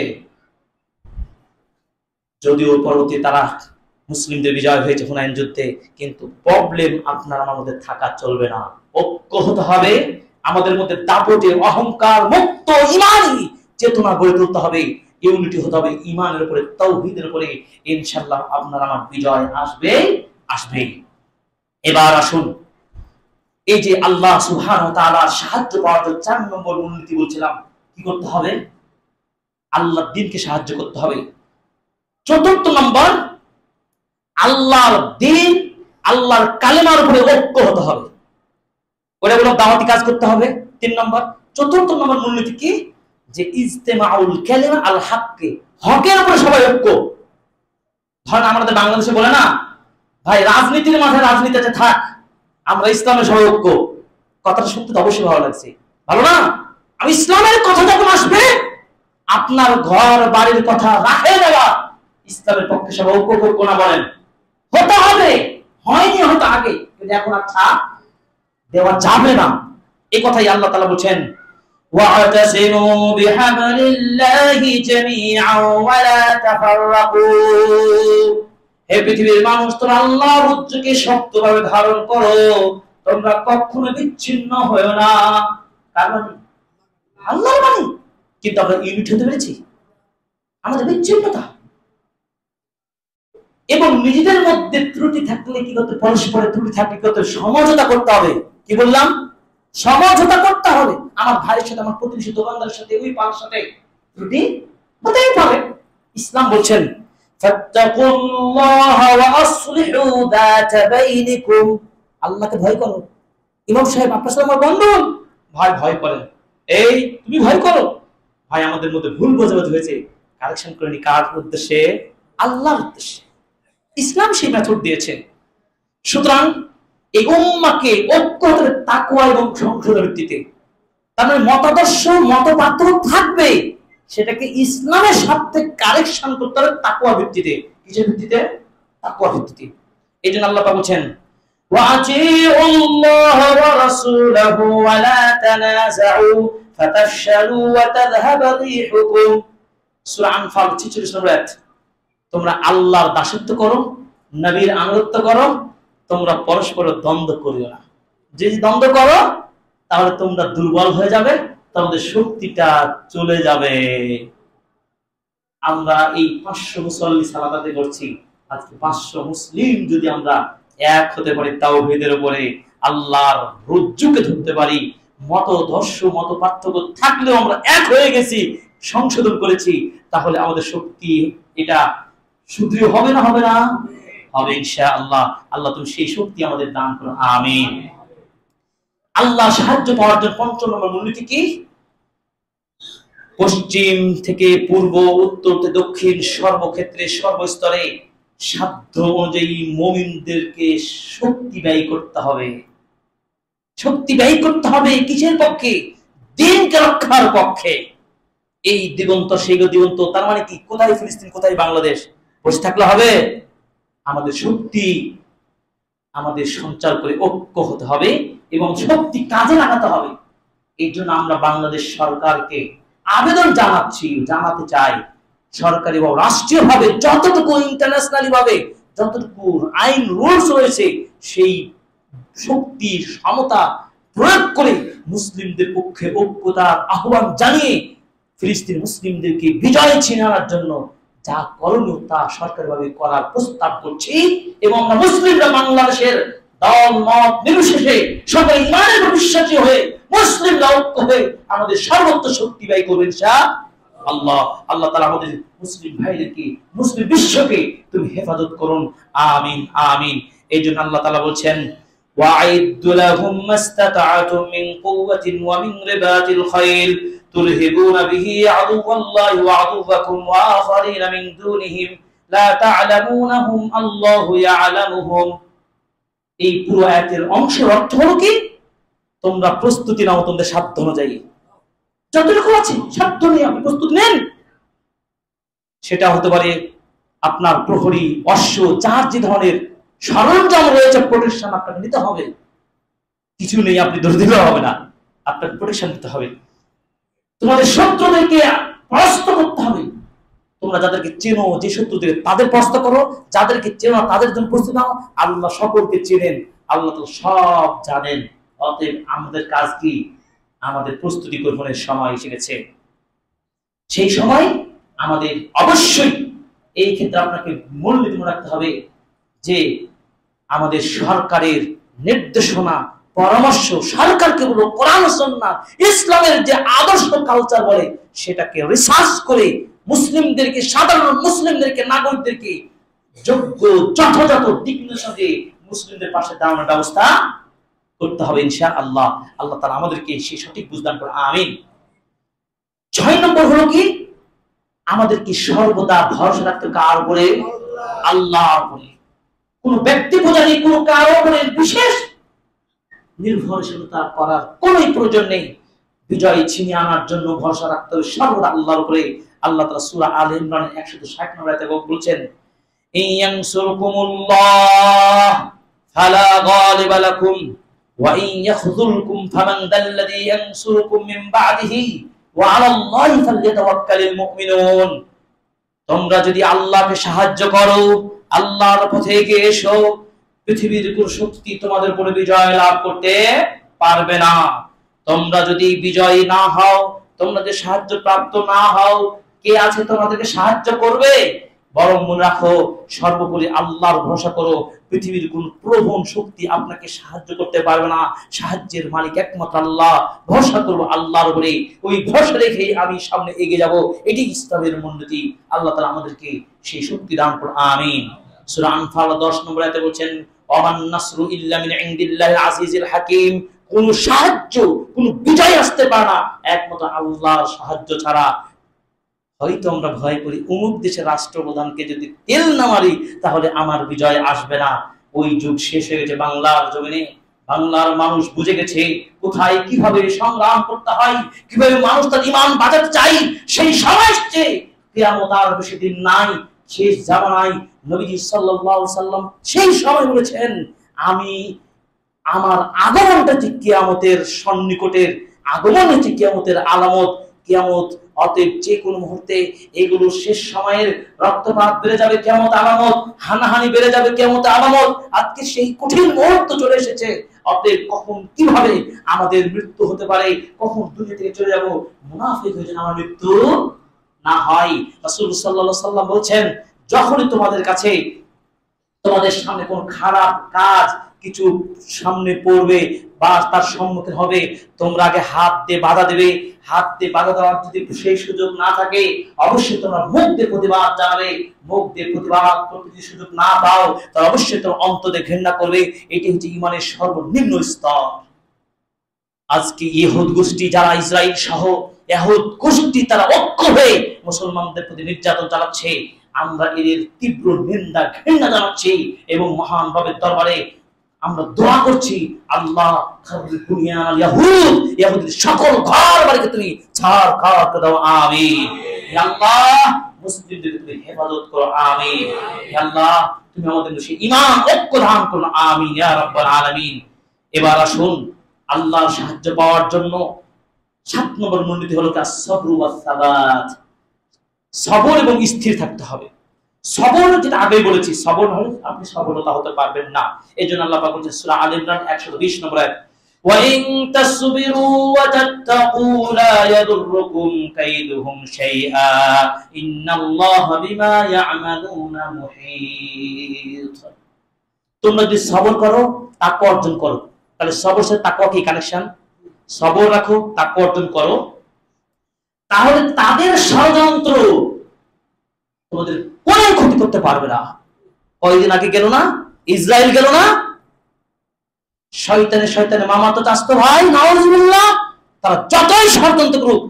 যদিও পরবর্তী তারা মুসলিমদের বিজয় হয়েছে হুনাইন যুদ্ধে, কিন্তু প্রবলেম আপনার আমার মধ্যে থাকা চলবে না। ঐক্য হতে হবে, আমাদের মধ্যে দাপটে অহংকার মুক্ত ঈমানী চেতনা গড়ে তুলতে হবে, ইউনিটি হতে হবে ঈমানের উপরে, তাওহীদের উপরে। ইনশাআল্লাহ আপনার আমার বিজয় আসবে। এবার আসুন, এই যে আল্লাহ সুবহানাহু ওয়া তাআলার সাহায্য পাওয়ার জন্য 4 নম্বর মূলনীতি বলছিলাম, কি করতে হবে? আল্লাহর দ্বীনকে সাহায্য করতে হবে। 4th নম্বর, আল্লাহর দ্বীন, আল্লাহর কালেমার উপরে ঐক্য হতে হবে, ওটা বলে দাওয়াতি কাজ করতে হবে। 3 নম্বর। 4th নম্বর মূলনীতি কি? যে ইজতিমাউল কালিমা আল হক, হকের উপরে সবাই ঐক্য। ধরেন আমাদের বাংলাদেশে বলে না ভাই রাজনীতির মাঠে রাজনীতিতে থাক, আমরা ইসলামের সবাই ঐক্য। কথাটা শুনতে তো অবশ্যই ভালো লাগছে, ভালো না? আমি ইসলামের কথা যখন আসবে, আপনার ঘর বাড়ির কথা রাখে দেওয়া, ইসলামের পক্ষে সবাই ঐক্য করবো না বলেন? হতে হবে, হয়নি হয়তো আগে, কিন্তু এখন আচ্ছা দেওয়া যাবে না। এই কথাই আল্লাহ তাআলা বলেন, ওয়া'তাসিমু বিহাবলিল্লাহি জামিআন ওয়া লা তাফাররাকু, হে পৃথিবীর মানুষ তোমরা আল্লাহর রজ্জুকে শক্তভাবে ধারণ করো, তোমরা কখনো বিচ্ছিন্ন হয়ো না। কারণ আল্লাহর বাণী, কিন্তু আমরা ইউনিট হতে পেরেছি, আমাদের বিচ্ছিন্নতা। এবং নিজেদের মধ্যে ত্রুটি থাকলে কি করতে, পরস্পরের ত্রুটি থাকলে কি করতে, সমঝোতা করতে হবে। কি বললাম? সমঝোতা করতে হবে। আমার ভাইয়ের সাথে, আমার প্রতিবেশী দোকানদারের সাথে, ওই পাড়ার সাথে ত্রুটি হতেই পারে। ইসলাম বলছেন ফাত্তাকুল্লাহা ওয়া আসলিহু যাতা বাইনিকুম, আল্লাহকে ভয় করো। ইমাম সাহেব আপনার সাথে আমার বন্ধু, ভাই ভয় করেন, এই তুমি ভয় করো। ভাই আমাদের মধ্যে ভুল বোঝাবুঝি হয়েছে, কারেকশন করে নি। কার উদ্দেশ্যে? আল্লাহর উদ্দেশ্যে। ইসলাম সেই মেথড দিয়েছে। সুতরাং এই উম্মাহকে ঐক্য হতে হবে তাকওয়া এবং সংশোধনের ভিত্তিতে। তার মানে মতাদর্শ, মত পার্থক্য থাকবে, সেটাকে ইসলামের সাথে কারেকশন করতে হবে তাকওয়ার ভিত্তিতে। কিসের ভিত্তিতে? তাকওয়ার ভিত্তিতে। এই জন্য আল্লাহ পাক বলেন وَأَطِيعُوا اللَّهَ وَرَسُولَهُ وَلَا تَنَازَعُوا فَتَفْشَلُوا وَتَذْهَبَ رِيحُكُمْ। সূরা আনফাল 46 নম্বর আয়াত। তোমরা আল্লাহর দাসত্ব করো, নবীর আনুগত্য করো, তোমরা পরস্পর দ্বন্দ্ব করিও না। যদি দ্বন্দ্ব করো তাহলে তোমরা দুর্বল হয়ে যাবে, তোমাদের শক্তিটা চলে যাবে। আমরা এই 500 মুসল্লি সালাত আদায় করছি, আজকে 500 মুসলিম যদি আমরা এক হতে পারি তাওহীদের উপরে, আল্লাহর রজ্জুকে ধরতে পারি, মতদর্শ মত পার্থক্য থাকলেও আমরা এক হয়ে গেছি, সংশোধন করেছি, তাহলে আমাদের শক্তি এটা সুদৃঢ় হবে না? হবে না? হবে ইনশাআল্লাহ। আল্লাহ তুমি সেই শক্তি আমাদের দান করো, আমিন। আল্লাহ সাহায্য পাওয়ার জন্য ৫ম নম্বর মূলনীতি কি? পশ্চিম থেকে পূর্ব, উত্তর থেকে দক্ষিণ, সর্বক্ষেত্রে সর্বস্তরে সাধ্য অনুযায়ী মুমিনদেরকে শক্তি ব্যয় করতে হবে। শক্তি ব্যয় করতে হবে কিসের পক্ষে? দ্বীনকে রক্ষার পক্ষে। এই দিগন্ত সেই দিগন্ত, তার মানে কি? কোথায় ফিলিস্তিন, কোথায় বাংলাদেশ, বসে থাকলে হবে? আমাদের শক্তি আমাদের সঞ্চার করে ঐক্য হতে হবে এবং শক্তি কাজে লাগাতে হবে। এই জন্য আমরা বাংলাদেশ সরকারকে আবেদন জানাতে চাই, সরকারি বা রাষ্ট্রীয় ভাবে যতটুকু, ইন্টারন্যাশনালি ভাবে যতটুকু আইন রুলস রয়েছে, সেই শক্তি সমতা প্রয়োগ করে মুসলিমদের পক্ষে ঐক্যতার আহ্বান জানিয়ে ফিলিস্তিন মুসলিমদেরকে বিজয় ছিনিয়ে আনার জন্য যা করণীয় তা সরকারিভাবে করার প্রস্তাব করছি। এবং আমরা মুসলিমরা বাংলাদেশের দল মত নির্বিশেষে সবাই ইমানের বিশ্বাসী হয়ে মুসলিমরা ঐক্য হয়ে আমাদের সর্বোচ্চ শক্তি ব্যয় করবেন ইনশাআল্লাহ। আল্লাহ তাআলা আমাদের মুসলিম ভাইদেরকে, মুসলিম বিশ্বকে তুমি হেফাজত করুন, আমিন আমিন। এই জন্য আল্লাহ তাআলা বলছেন ওয়া'ইদ্দু লাহুম মাসতাতা'তুম মিন কুওয়াতিন ওয়া মিন রিবাতিল খাইল তুরহিবুনা বিহি আদুওয়াল্লাহি ওয়া আদুওয়াকুম ওয়া আখারিনা মিন দুনিহিম লা তা'লামুনাহুম আল্লাহু ইয়া'লামুহুম। এই পুরো আয়াতের অংশের অর্থ হলো কি? তোমরা প্রস্তুতি নাও তোমাদের সাধ্য অনুযায়ী, যতটুকু আছে সাধ্য নিয়ে আপনি প্রস্তুতি নেন। সেটা হতে পারে আপনার প্রহরী, অশ্ব, যার যে ধরনের সরঞ্জাম রয়েছে প্রোটেকশন আপনাকে নিতে হবে। কিছু নেই আপনি দৌড় দিলে হবে না, আপনাকে প্রোটেকশন নিতে হবে। তোমাদের শত্রুদেরকে পরাস্ত করতে হবে। তোমরা যাদেরকে চেনো, যে শত্রুদের, তাদের পরাস্ত করো। যাদেরকে চেনো তাদের জন্য প্রস্তুত নাও। আল্লাহ সকলকে চেনেন, আল্লাহ তো সব জানেন। অতএব আমাদের কাজ কি? আমাদের প্রস্তুতি গ্রহণের সময় এসে গেছে। সেই সময় আমাদের অবশ্যই এই ক্ষেত্রে আপনাকে মূলনীতি মনে রাখতে হবে যে আমাদের সরকারের নির্দেশনা, পরামর্শ, সরকারকে বলো কোরআন সুন্নাহ ইসলামের যে আদর্শ কালচার বলে সেটাকে রিসার্চ করে মুসলিমদেরকে, সাধারণ মুসলিমদেরকে, নাগরিকদেরকে যোগ্য যথাযথ দিক নির্দেশনা মুসলিমদের পাশে দাঁড়ানোর ব্যবস্থা করতে হবে ইনশাআল্লাহ। আল্লাহ তাআলা আমাদেরকে সেই সঠিক বুঝদান করুন, আমিন। 6 নম্বর হলো কি? আমাদেরকে সর্বদা ভরসা রাখতে কার উপরে? আল্লাহর উপরে। কোন ব্যক্তি পূজা নেই, কোন কারো উপরে বিশেষ নির্ভরশীলতা করার কোন প্রয়োজন নেই। বিজয় ছিনিয়ে আনার জন্য ভরসা রাখতে হবে সর্বদা আল্লাহর উপরে। আল্লাহ তাআলা সূরা আলে ইমরানের 160 নম্বর আয়াতে বলছেন ইয়ানসুরকুমুল্লাহ ফালা গালিবা লাকুম ওয়া ইন ইয়াখযুলকুম ফামান দাল্লাযী ইয়ানসুরকুম মিন বা'দিহি ওয়া আলাল্লাহি ফালইয়াতাওয়াক্কালিল মুমিনুন। তোমরা যদি আল্লাহকে সাহায্য করো, আল্লাহর পথে এগিয়ে এসো, পৃথিবীর কোন শক্তি তোমাদের উপরে বিজয় লাভ করতে পারবে না। তোমরা যদি বিজয়ী না হও, তোমরা যে সাহায্য প্রাপ্ত না হও, কে আছে তোমাদেরকে সাহায্য করবে? বরং মনে রাখো, সর্বোপরি আল্লাহর ভরসা করো। পৃথিবীর কোন প্রবল শক্তি আপনাকে সাহায্য করতে পারবে না। সাহায্যের মালিক একমাত্র আল্লাহ। ভরসা করবো আল্লাহর উপরে, ওই ভরসা রেখেই আমি সামনে এগিয়ে যাব। এটি ইসলামের মূলনীতি। আল্লাহ তাআলা আমাদেরকে সেই শক্তি দান করুন, আমিন। সূরা আনফাল 10 নম্বর আয়াতে বলেছেন, ওয়ামান নাসরু ইল্লা মিন ইনদিল্লাহিল আজিজিল হাকিম। কোন সাহায্য, কোন বিজয় আসতে পারে না একমাত্র আল্লাহর সাহায্য ছাড়া। হয়তো আমরা ভয় করি, অমুক দেশের রাষ্ট্রপ্রধানকে যদি তেল না মারি তাহলে আমার বিজয় আসবে না। ওই যুগ শেষ হয়ে গেছে বাংলার জমিনে। বাংলার মানুষ বুঝে গেছে কোথায় কিভাবে সংগ্রাম করতে হয়, কিভাবে মানুষ তার ঈমান বাঁচাতে চাই। সেই সময় এসেছে, কিয়ামত আর বেশি দিন নাই। শেষ জামানায় নবীজি সাল্লাল্লাহু আলাইহি সাল্লাম সেই সময় বলেছেন, আমি আমার আগমনটা হচ্ছে কিয়ামতের সন্নিকটের আগমন, হচ্ছে কিয়ামতের আলামত। কিয়ামত অতএব যে কোনো মুহূর্তে এগুলো শেষ সময়ের রক্তপাত বেড়ে যাবে, কিয়ামত আলামত। হানাহানি বেড়ে যাবে, কিয়ামত আলামত। আজকে সেই কঠিন মুহূর্ত চলে এসেছে। অতএব কখন কিভাবে আমাদের মৃত্যু হতে পারে, কখন দুনিয়া থেকে চলে যাব, মুনাফিক হয়ে যেন আমার মৃত্যু না হয়। রাসূল সাল্লাল্লাহু আলাইহি সাল্লাম বলেছেন, যখনই তোমাদের কাছে, তোমাদের সামনে কোন খারাপ কাজ কিছু সামনে পড়বে বা তার সম্মুখীন হবে, তোমরা আগে হাত দিয়ে বাধা দেবে। হাত দিয়ে বাধা দেওয়ার যদি সেই সুযোগ না থাকে, অবশ্যই তোমরা মুখ দিয়ে প্রতিবাদ জানাবে। মুখ দিয়ে প্রতিবাদ করতে যদি সুযোগ না পাও, তাহলে অবশ্যই তোমরা অন্তরে ঘৃণা করবে। এটি হচ্ছে ঈমানের সর্বনিম্ন স্তর। আজকে ইহুদ গোষ্ঠী, যারা ইসরায়েল সহ ইহুদ গোষ্ঠী, তারা ঐক্য হয়ে মুসলমানদের প্রতি নির্যাতন চালাচ্ছে। আমরা এর তীব্র নিন্দা ঘৃণা জানাচ্ছি এবং মহান রবের দরবারে আমরা দোয়া করছি, আল্লাহ ইহুদের সকল ঘর বাড়িকে তুমি ছাড়খাড় করে দাও, আমিন। হে আল্লাহ, মুসলিমদের তুমি হেফাজত করো, আমিন। হে আল্লাহ, তুমি আমাদের সেই ঈমান ঐক্য দান করো, আমিন ইয়া রাব্বাল আলামিন। এবার আসুন, আল্লাহর সাহায্য পাওয়ার জন্য 7 নম্বর মূলনীতি হলো সবর ওয়াস সাবাত। সবর এবং স্থির থাকতে হবে। সবর যেটা আগেই বলেছি, সবর হলে আপনি সফলতা হতে পারবেন না। এজন্য আল্লাহ পাক বলেছেন সূরা আলে ইমরান 120 নম্বর আয়াত, ওয়া ইন তাসবিরু ওয়া তাত্তাকু লা ইয়াদুররুকুম কাইদুহুম শাইআ ইন্নাল্লাহা বিমা ইয়ামালুনা মুহীত। তোমরা যদি সবর করো, তাকওয়া অর্জন করো। তাহলে সবর সাথে তাকওয়া কি কানেকশন? সবর রাখো, তাকওয়া অর্জন করো, তাহলে তাদের ষড়যন্ত্র তোমাদের কোনো ক্ষতি করতে পারবে না। কয়েকদিন আগে গেল না, ইসরায়েল গেল না, শয়তানের মামাতো চাচতো ভাই, নাউজুবিল্লাহ। তারা যতই ষড়যন্ত্র করুক,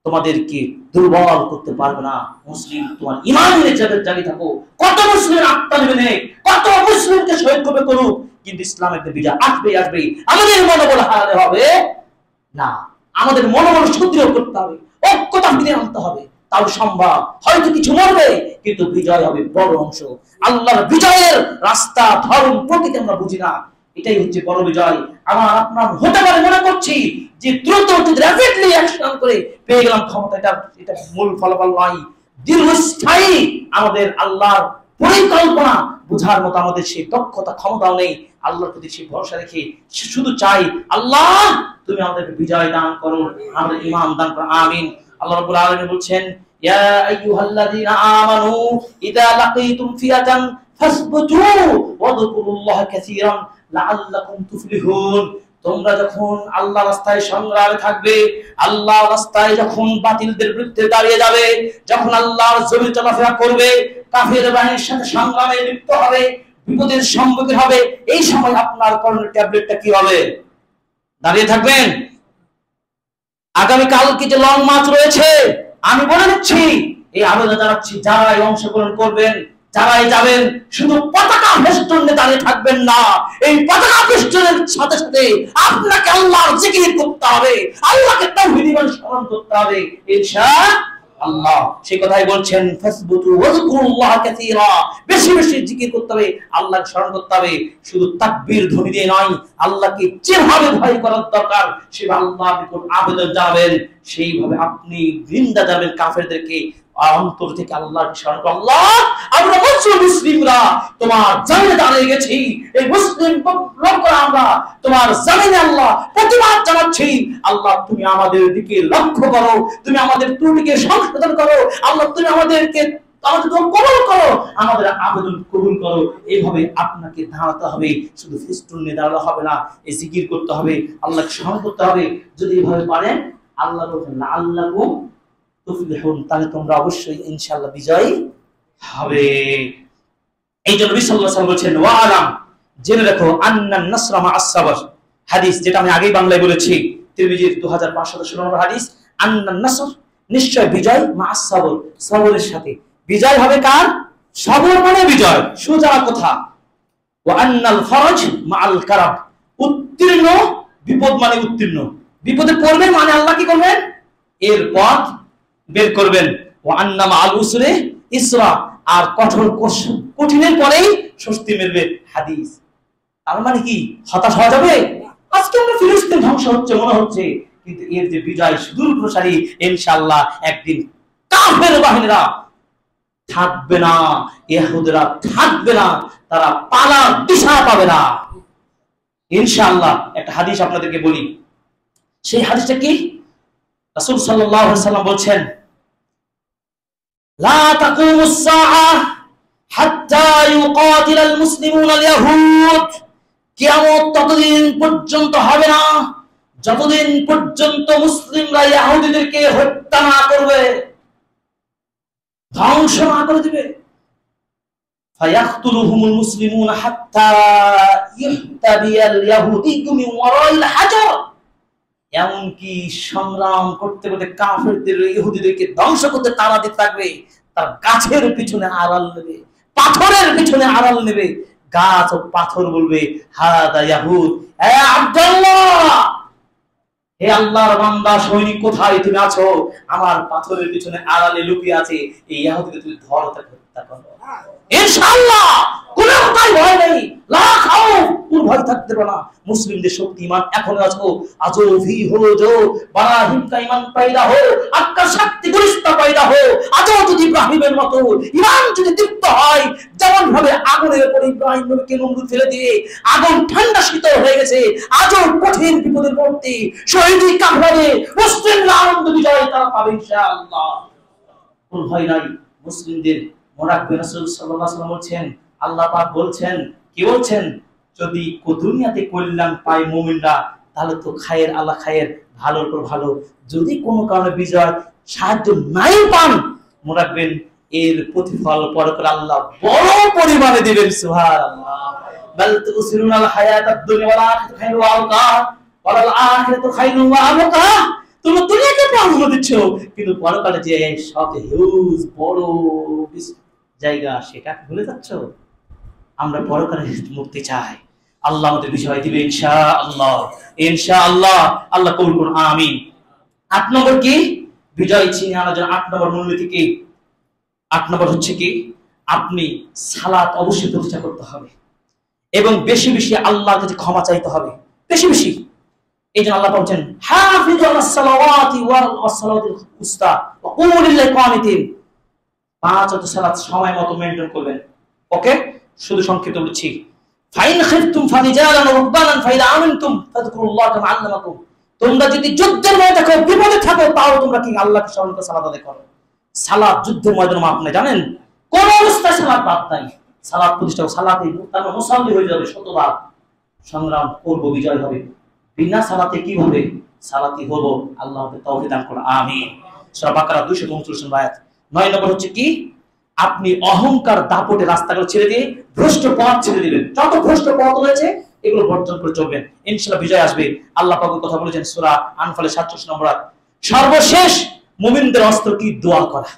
তোমাদেরকে দুর্বল করতে পারবে না। মুসলিম, তোমার ঈমান নিয়ে জাগি থাকো। কত মুসলিম আত্মা নেবে নেই, কত মুসলিমকে শহীদ করবে করুক, কিন্তু ইসলামের বিজয় আসবেই আসবে। আমাদের মনোবল হারালে হবে না। আমাদের মনোবল সুদৃঢ় করতে হবে, ঐক্যতা ফিরে আনতে হবে। তাহলে সম্ভব। হয়তো কিছু মরবে, কিন্তু বিজয় হবে বড় অংশ। আল্লাহর বিজয়ের রাস্তা, ধর্ম, প্রকৃতি আমরা বুঝি না। এটাই হচ্ছে বড় বিজয়। আমার আপনার হতে পারে মনে করছি যে দ্রুত র্যাপিডলি অ্যাকশন করে পেয়ে গেলাম ক্ষমতা, এটা মূল ফলাফল নয়। দীর্ঘস্থায়ী আমাদের আল্লাহর পরিকল্পনা বুঝার মতো আমাদের সেই দক্ষতা, ক্ষমতাও নেই। আল্লাহর প্রতি সেই ভরসা রেখে শুধু চাই, আল্লাহ তুমি আমাদেরকে বিজয় দান করো, আমাদের ঈমান দান করো, আমিন। আল্লাহ রাব্বুল আলামিন বলছেন, ইয়া আইয়ুহাল্লাযীনা আমানু ইযা লাকীতুম ফিয়াতান ফাসবুতু ওয়াযকুরুল্লাহা কাসীরান লাআল্লাকুম তুফলিহুন। তোমরা যখন আল্লাহ রাস্তায় সংগ্রামে থাকবে, আল্লাহ রাস্তায় যখন বাতিলদের বিরুদ্ধে দাঁড়িয়ে যাবে, যখন আল্লাহর জমি চলাফেরা করবে, কাফের বাহিনীর সাথে সংগ্রামে লিপ্ত হবে, বিপদের সম্মুখীন হবে, এই সময় আপনার করণীয় ট্যাবলেটটা কি হবে? দাঁড়িয়ে থাকবেন। আগামী কালকে যে লং মার্চ রয়েছে, আমি বলে দিচ্ছি, এই আবেদন জানাচ্ছি, যারাই অংশগ্রহণ করবেন, যারাই যাবেন, শুধু পতাকা বেষ্টনে দাঁড়িয়ে থাকবেন না। এই পতাকা বেষ্টনের সাথে সাথে আপনাকে আল্লাহর জিকির করতে হবে, আল্লাহকে তাওহীদ ইমান স্মরণ করতে হবে, ইনশাআল্লাহ। সেই কথাই বলছেন, ফাসবুতু ওয়াযকুরুল্লাহ কাসীরা। বেশি বেশি জিকির করতে হবে, আল্লাহকে স্মরণ করতে হবে। শুধু তাকবীর ধ্বনি দিয়ে নয়, আল্লাহকে যেভাবে ভয় করার দরকার সেভাবে আল্লাহর নিকট আবেদন জানাবেন, সেইভাবে আপনি নিন্দা জানাবেন কাফেরদেরকে, অন্তর থেকে আল্লাহকে স্মরণ করো, আল্লাহ আমরা মুসলিমরা তোমার জামিনে দাঁড়িয়ে গেছি, এই মুসলিম লোকরা আমরা তোমার জামিনে আল্লাহ প্রতিবাদ জানাচ্ছি। আল্লাহ তুমি আমাদের দিকে লক্ষ্য করো, তুমি আমাদের ত্রুটিকে সংশোধন করো, আল্লাহ তুমি আমাদের কবুল করো, আমাদের আবেদন কবুল করো। এইভাবে আপনাকে দাঁড়াতে হবে, শুধু ফেস্টুন নিয়ে দাঁড়ালে হবে না, এই জিকির করতে হবে, আল্লাহকে স্মরণ করতে হবে। যদি এইভাবে পারেন আল্লাহু তুফলিহুন, তাহলে তোমরা অবশ্যই ইনশাআল্লাহ বিজয়ী হবে। এই জন্য নবী সাল্লাল্লাহু আলাইহি ওয়াসাল্লাম বলেছেন ওয়া আলাম, জেনে রাখো আন্নান নাসরা মা'আস সাবর, হাদিস যেটা আমি আগেই বাংলায় বলেছি, তিরমিজির 2516 নম্বর হাদিস, আন্নান নাসর নিশ্চয় বিজয় মা'আস সাবর, সবরের সাথে বিজয় হবে। কার? সবর মানে বিজয়, সোজা কথা। ওয়া আন্নাল ফরজ মা'আল কারাব, উত্তীর্ণ, বিপদ মানে উত্তীর্ণ, বিপদে পড়বে মানে আল্লাহ কি করবেন? এর পথ বের করবেন। ওয়া আন্না মা'আল উসরি ইসরা, আর কঠিনের পরেই স্বস্তি মিলবে, হাদিস। তার মানে কি হতাশ হওয়া যাবে? আজকে আমরা ফিলিস্তিন ধ্বংস হচ্ছে মনে হচ্ছে, কিন্তু এর যে বিজয় সুদূর প্রসারী, ইনশাআল্লাহ একদিন কাফের বাহিনীরা থাকবে না, ইহুদিরা থাকবে না, তারা পালার দিশা পাবে না ইনশাআল্লাহ। একটা হাদিস আপনাদেরকে বলি, সেই হাদিসটা কি? রাসূল সাল্লাল্লাহু আলাইহি ওয়াসাল্লাম বলছেন, লা তাকুমুস সাআহ হাত্তা ইউকাতিলাল মুসলিমুনা আল ইয়াহুদ, কিয়ামত ততদিন পর্যন্ত হবে না যতদিন পর্যন্ত মুসলিমরা ইহুদিদেরকে হত্যা না করবে, ধ্বংস না করে দিবে। ফায়াকতুলুহুমুল মুসলিমুনা হাত্তা ইহতাবিয়াল ইয়াহুদিয়্যু মিন ওয়ারাইল হাজার, এমনকি সংগ্রাম করতে করতে কাফেরদের ইহুদিদেরকে ধ্বংস করতে তারা দিতে থাকবে, তার গাছের পিছনে আড়াল নেবে, পাথরের পিছনে আড়াল নেবে, গাছ ও পাথর বলবে হাদা ইয়াহুদ, হে আব্দুল্লাহ, হে আল্লাহর বান্দা সৈনিক, কোথায় তুমি আছো? আমার পাথরের পিছনে আড়ালে লুকিয়ে আছে, এই ইহুদিকে তুমি ধরো, তাকে হত্যা করো ইনশাআল্লাহ। কোনো ভয় ভয় নেই, লা খাউফ, কোন ভয় থাকতে পারে না। মুসলিমদের শক্তি ঈমান এখনো আছে, আজো ভি হো জো বারাহিম কা ঈমান পয়দা হো, আক্কা শক্তি গুলিস্তা পয়দা হো, আজো যদি ইব্রাহিমের মতো ঈমান যদি দীপ্ত হয়, যেমন ভাবে আগুনের উপর ইব্রাহিম নবীকে নমরুদ ফেলে দিয়ে আগুন ঠান্ডা শীতল হয়ে গেছে, আজও কঠিন বিপদের মধ্যে শহীদি কাফেরে মুসলিমরা আনন্দ বিজয় তারা পাবে ইনশাআল্লাহ। কোন ভয় নাই মুসলিমদের। মোরাকবে রাসূল সাল্লাল্লাহু আলাইহি ওয়াসাল্লাম বলছেন, আল্লাহ পাক বলছেন, কি বলছেন? যদি দুনিয়াতে কল্যাণ পায় মুমিনরা, তাহলে তো খায়ের আল্লাহ খায়ের, ভালোর পর ভালো। যদি কোনো কারণে বিজয় সাহায্য নাই পান, মনে রাখবেন এর প্রতিফল পরকালে আল্লাহ বড় পরিমাণে দিবেন। সুবহানাল্লাহ। বাল তুসিরুনাল হায়াতাদ দুনিয়া ওয়াল আখিরাতু খায়রুন ওয়া আবকা, ওয়াল আখিরাতু খায়রুন ওয়া আবকা। তুমি দুনিয়াকে প্রাধান্য দিচ্ছ, কিন্তু পরকালে যে সব হিউজ বড় জায়গা সেটা ভুলে যাচ্ছ। আমরা পরকালে মুক্তি চাই, আল্লাহ আমাদের বিজয় দিবে ইনশাআল্লাহ, ইনশাআল্লাহ। আল্লাহ কবুল করুন, আমিন। 8 নম্বর কি? বিজয় ছিনিয়ে আনার জন্য 8 নম্বর মূলনীতি কি? 8 নম্বর হচ্ছে কি? আপনি সালাত অবশ্যই প্রতিষ্ঠা করতে হবে এবং বেশি বেশি আল্লাহর কাছে ক্ষমা চাইতে হবে, বেশি বেশি। এই জন্য আল্লাহ বলেন, হাফিজু আলাস সালাওয়াতি ওয়াস সালাতিল উস্তা ওয়া কুমু লিল্লাহি কানিতিন। 5 ওয়াক্ত সালাত সময় মতো মেইনটেইন করবেন। ওকে, শুধু সংক্ষিপ্ত বলছি, ফাইন খিফতুম ফারিজালান ওয়া রুকবানান ফাইদা আমিনতুম ফাযকুরুল্লাহ কামা আল্লামাকুম। তোমরা যদি যুদ্ধের মধ্যে থাকো, বিপদে থাকো, তাও তোমরা কি আল্লাহকে স্মরণ করে সালাত আদায় করো। সালাত যুদ্ধের ময়দানে আপনি জানেন কোন অবস্থায় সালাত বাদ নাই। সালাত প্রতিষ্ঠা, সালাতে তারা মুসাল্লি হয়ে যাবে, শতবার সংগ্রাম করব, বিজয় হবে। বিনা সালাতে কি হবে? সালাতি হলো। আল্লাহ আমাদের তৌফিক দান করুন, আমিন। সূরা বাকারা 229 নম্বর আয়াত। 9 নম্বর হচ্ছে কি? আপনি অহংকার দাপটে রাস্তাগুলো ছেড়ে দিয়ে ভ্রষ্ট পথ ছেড়ে দিবেন। যত ভ্রষ্ট পথ রয়েছে এগুলো বর্জন করে চলবেন, ইনশাআল্লাহ বিজয় আসবে। আল্লাহ পাক কথা বলেছেন সূরা আনফালের 37 নম্বর আয়াত। সর্বশেষ মুমিনদের অস্ত্র কি? দোয়া করা।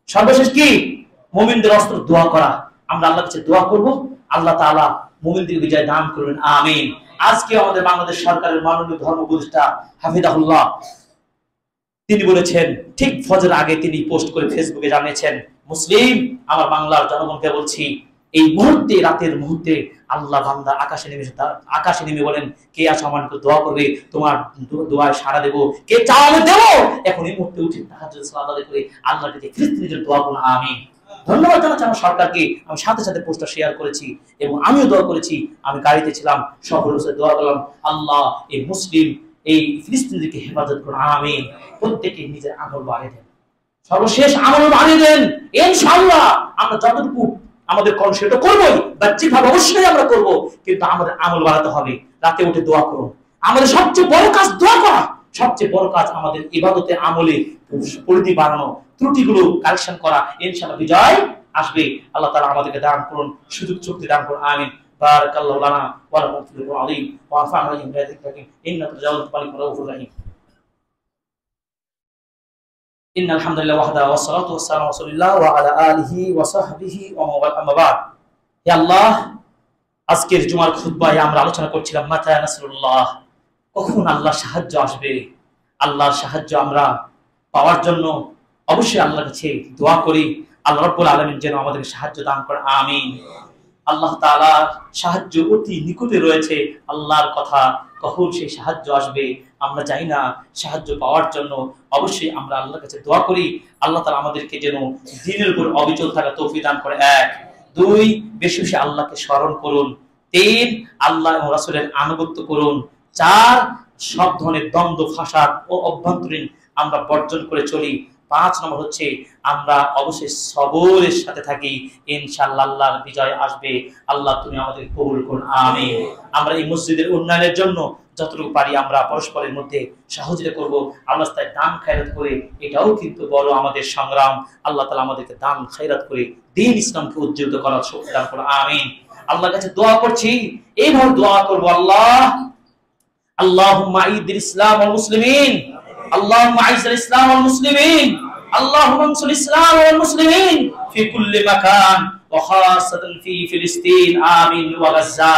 সর্বশেষ কি? মুমিনদের অস্ত্র দোয়া করা। আমরা আল্লাহর কাছে দোয়া করব, আল্লাহ তাআলা মুমিনদের বিজয় দান করবেন, আমিন। আজকে আমাদের বাংলাদেশ সরকারের মাননীয় ধর্ম উপদেষ্টা হাফিজাহুল্লাহ তিনি বলেছেন, ঠিক ফজর আগে তিনি পোস্ট করে ফেসবুকে জানিয়েছেন, মুসলিম আমার বাংলার জনগণকে বলছি, এই মুহূর্তে, রাতের মুহূর্তে আল্লাহ বান্দা আকাশে নেমে বলেন, কে আছো আমার দোয়া করবে, তোমার দোয়ায় সাড়া দেবো, কে চাও আমি দেবো। এখন এই মুহূর্তে উঠে তাহাজ্জুদ সালাত আদায় করে আল্লাহর কাছে ফিলিস্তিনিদের দোয়া করুন, আমিন। ধন্যবাদ জানাচ্ছি আমার সরকারকে। আমি সাথে সাথে পোস্টটা শেয়ার করেছি এবং আমিও দোয়া করেছি। আমি গাড়িতে ছিলাম, সফর হচ্ছে দোয়া করলাম, আল্লাহ এই মুসলিম এই ফিলিস্তিনিদেরকে হেফাজত করুন, আমিন। প্রত্যেকে নিজের আমল বাড়িয়ে দেন, সর্বশেষ আমল বাড়িয়ে দেন। ইনশাআল্লাহ আমরা যতটুকু আমাদের কর্ম সেটা করবোই, বাহ্যিকভাবে অবশ্যই আমরা করব, কিন্তু আমাদের আমল বাড়াতে হবে। রাতে উঠে দোয়া করুন। আমাদের সবচেয়ে বড় কাজ দোয়া করা, সবচেয়ে বড় কাজ আমাদের ইবাদতে আমলে পরিধি বাড়ানো, ত্রুটিগুলো কারেকশন করা। ইনশাআল্লাহ বিজয় আসবে। আল্লাহ তাআলা আমাদেরকে দান করুন, সুযোগ শক্তি দান করুন, আমিন। বারাকাল্লাহু লানা ওয়া লাকুম ফিল আযীম ওয়া আফা'না বিহি বিরাহমাতিকা ইন্নাকা জাওয়াদুল কারীম রাউফুর রহিম। ইন্নাল হামদুলিল্লাহ ওয়াহদা ওয়াস সালাতু ওয়াস সালামু আলা রাসূলিল্লাহ ওয়া আলা আলিহি ওয়া সাহবিহি ওয়া মান আম্মা বা'দ। হে আল্লাহ, আজকের জুমার খুতবায় আমরা আলোচনা করছিলাম মাতা নাসরুল্লাহ, কখন আল্লাহর সাহায্য আসবে। আল্লাহর সাহায্য আমরা পাওয়ার জন্য অবশ্যই আল্লাহর কাছে দোয়া করি, আল্লাহ রাব্বুল আলামিন যেন আমাদেরকে সাহায্য দান করেন, আমিন। আল্লাহ তাআলার সাহায্য অতি নিকটে রয়েছে। আল্লাহর কথা কখন সেই সাহায্য আসবে আমরা জানি না। সাহায্য পাওয়ার জন্য অবশ্যই আমরা আল্লাহর কাছে দোয়া করি, আল্লাহ তাআলা আমাদেরকে যেন দ্বীনের উপর অবিচল থাকা তৌফিক দান করে। 1 2 বেশি বেশি আল্লাহকে স্মরণ করুন। 3 আল্লাহ এবং রাসূলের আনুগত্য করুন। 4 সব ধরনের দ্বন্দ্ব ফাসাদ ও অভ্যন্তরীণ আমরা বর্জন করে চলি। 5 নম্বর হচ্ছে আমরা অবশ্যই সবরের সাথে থাকি, ইনশাআল্লাহ আল্লাহর বিজয় আসবে। আল্লাহ তুমি আমাদের কবুল করুন, আমিন। আমরা এই মসজিদের উন্নয়নের জন্য যতটুকু পারি আমরা পরস্পরের মধ্যে সহযোগিতা করব। আল্লাহ তাআলা দান খায়রাত করে, এটাও কিন্তু বড় আমাদের সংগ্রাম। আল্লাহ তাআলা আমাদেরকে দান খায়রাত করে দ্বীন ইসলামকে উজ্জীবিত করার শক্তি দান করুন, আমিন। আল্লাহর কাছে দোয়া করছি, এইভাবে দোয়া করব, আল্লাহ আল্লাহুম্মা আইদিল ইসলাম ওয়াল মুসলিমিন, আল্লাহুম্মা আইজিল ইসলাম ওয়াল মুসলিমিন, আল্লাহুম্মা আনসুর ইসলাম ওয়াল মুসলিমিন ফি কুল্লি মাকান ওয়া খাসাতান ফি ফিলিস্তিন, আমিন। ওয়া গাজ্জা,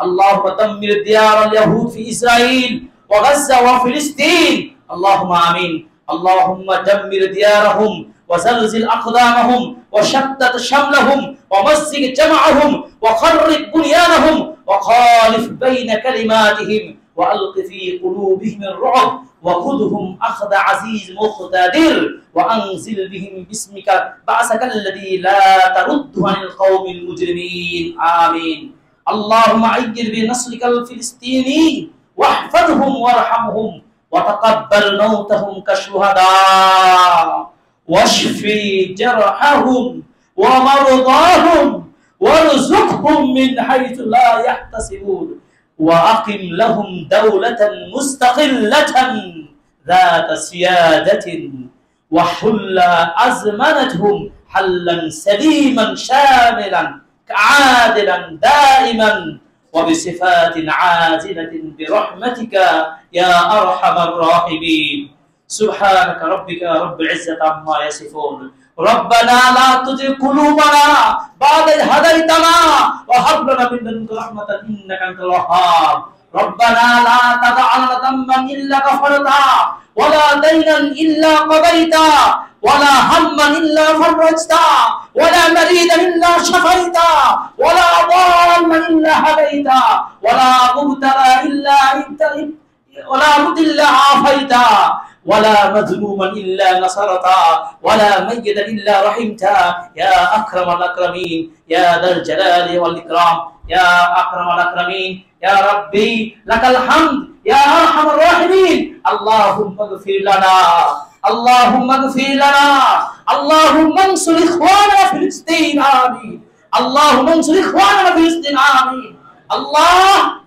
আল্লাহুম্মা দাম্মির দিয়ার আল ইয়াহুদ ফি ইসরাইল ওয়া গাজ্জা ওয়া ফিলিস্তিন, আল্লাহুম্মা আমিন। আল্লাহুম্মা দাম্মির দিয়ারহুম ওয়া জালজিল আকদামহুম ওয়া শাত্তাত শামলাহুম ওয়া মাসসিক জামাআহুম ওয়া খাররিব বুনয়ানহুম ওয়া খালিফ বাইনা কালিমাতিহিম ওয়া আলqi ফি কুলুবিহিম الرعب وخذهم أخذ عزيز مقتدر وأنزل بهم باسمك بأسك الذي لا ترد عن القوم المجرمين، آمين. اللهم أيد بنصرك الفلسطينيين واحفظهم وارحمهم وتقبل موتهم كالشهداء واشفي جرحهم ومرضاهم وارزقهم من حيث لا يحتسبون وأقم لهم دولة مستقلة ذات سيادة وحل أزمنتهم حلا سليما شاملا عادلا دائما وبصفات عاجلة برحمتك يا أرحم الراحمين. سبحانك ربك رب العزة عما يصفون. ربنا لا تزغ قلوبنا بعد إذ هديتنا وهب لنا من لدنك رحمة إنك أنت الوهاب. ربنا لا تدع لنا ذنبا إلا غفرته ولا دينا إلا قضيته ولا هما إلا فرجته ولا مريدا إلا شفيته ولا ضالا إلا هديته ولا مبتلى إلا ولا مضل عافيته ولا مظلوما إلا نصرته ولا ميتا إلا رحمته يا أكرم الأكرمين يا ذا الجلال والإكرام يا أكرم الأكرمين يا ربي لك الحمد يا أرحم الراحمين. اللهم اغفر لنا اللهم اغفر لنا اللهم انصر إخواننا في فلسطين، آمين. اللهم انصر إخواننا في فلسطين، آمين. আল্লাহ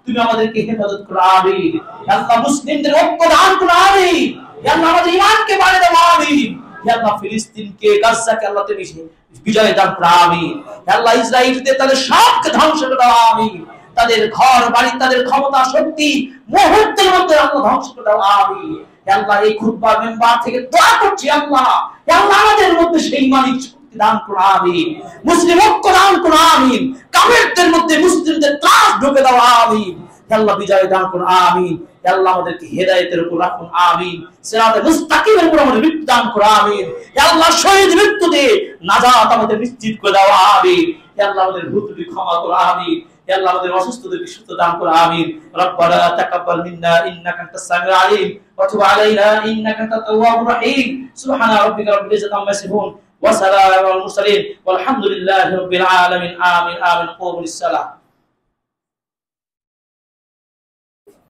তুমি আমাদেরকে হেফাজত করো, আমিন। আল্লাহ মুসলিমদের ঐক্য দান করো, আমিন। আল্লাহ আমাদের ঈমানকে বাড়িয়ে দাও, আমিন। আল্লাহ ফিলিস্তিনকে গাজাকে আল্লাহ তুমি বিজয় দান করো, আমিন। আল্লাহ ইসরায়েলদের তাদের সবকে ধ্বংস করে দাও, আমিন। তাদের ঘর বাড়ি তাদের ক্ষমতা শক্তি মুহূর্তের মধ্যে আল্লাহ ধ্বংস করে দাও, আমিন। আল্লাহ এই খুতবার মেম্বার থেকে দোয়া করছি, আল্লাহ আমাদের মধ্যে সেই মালিক দান করো, আমিন। মুসলিম ঐক্য দান করো, আমিন। কাফেরদের মধ্যে মুসলিমদের ত্রাস ঢুকে দাও, আমিন। আল্লাহ বিজয় দান করুন, আমিন। আল্লাহ আমাদেরকে হেদায়েতের উপর রাখুন, আমিন। সিরাতে মুস্তাকিমের উপর আমাদের মৃত্যু দান করুন, আমিন। আল্লাহ শহীদ মৃত্যু দিয়ে নাজাত আমাদের নিশ্চিত করে দাও, আমিন। আল্লাহ আমাদের ভুল ত্রুটি ক্ষমা করো, আমিন। হে আল্লাহ আমাদের অসুস্থদেরকে সুস্থ দান করো আমিন রব্বানা তাকাব্বাল মিন্না ইন্নাকা আনতাস সামিউল আলিম ওয়া তুব আলাইনা ইন্নাকা আনতাত তাওয়াবুর রাহিম সুবহানা রাব্বিকা রাব্বিল ইজ্জাতি আম্মা ইয়াসিফুন ওয়া সালামুন আলাল মুরসালিন ওয়ালহামদুলিল্লাহি রাব্বিল আলামিন আমিন আমিন কুমু লিস-সালাহ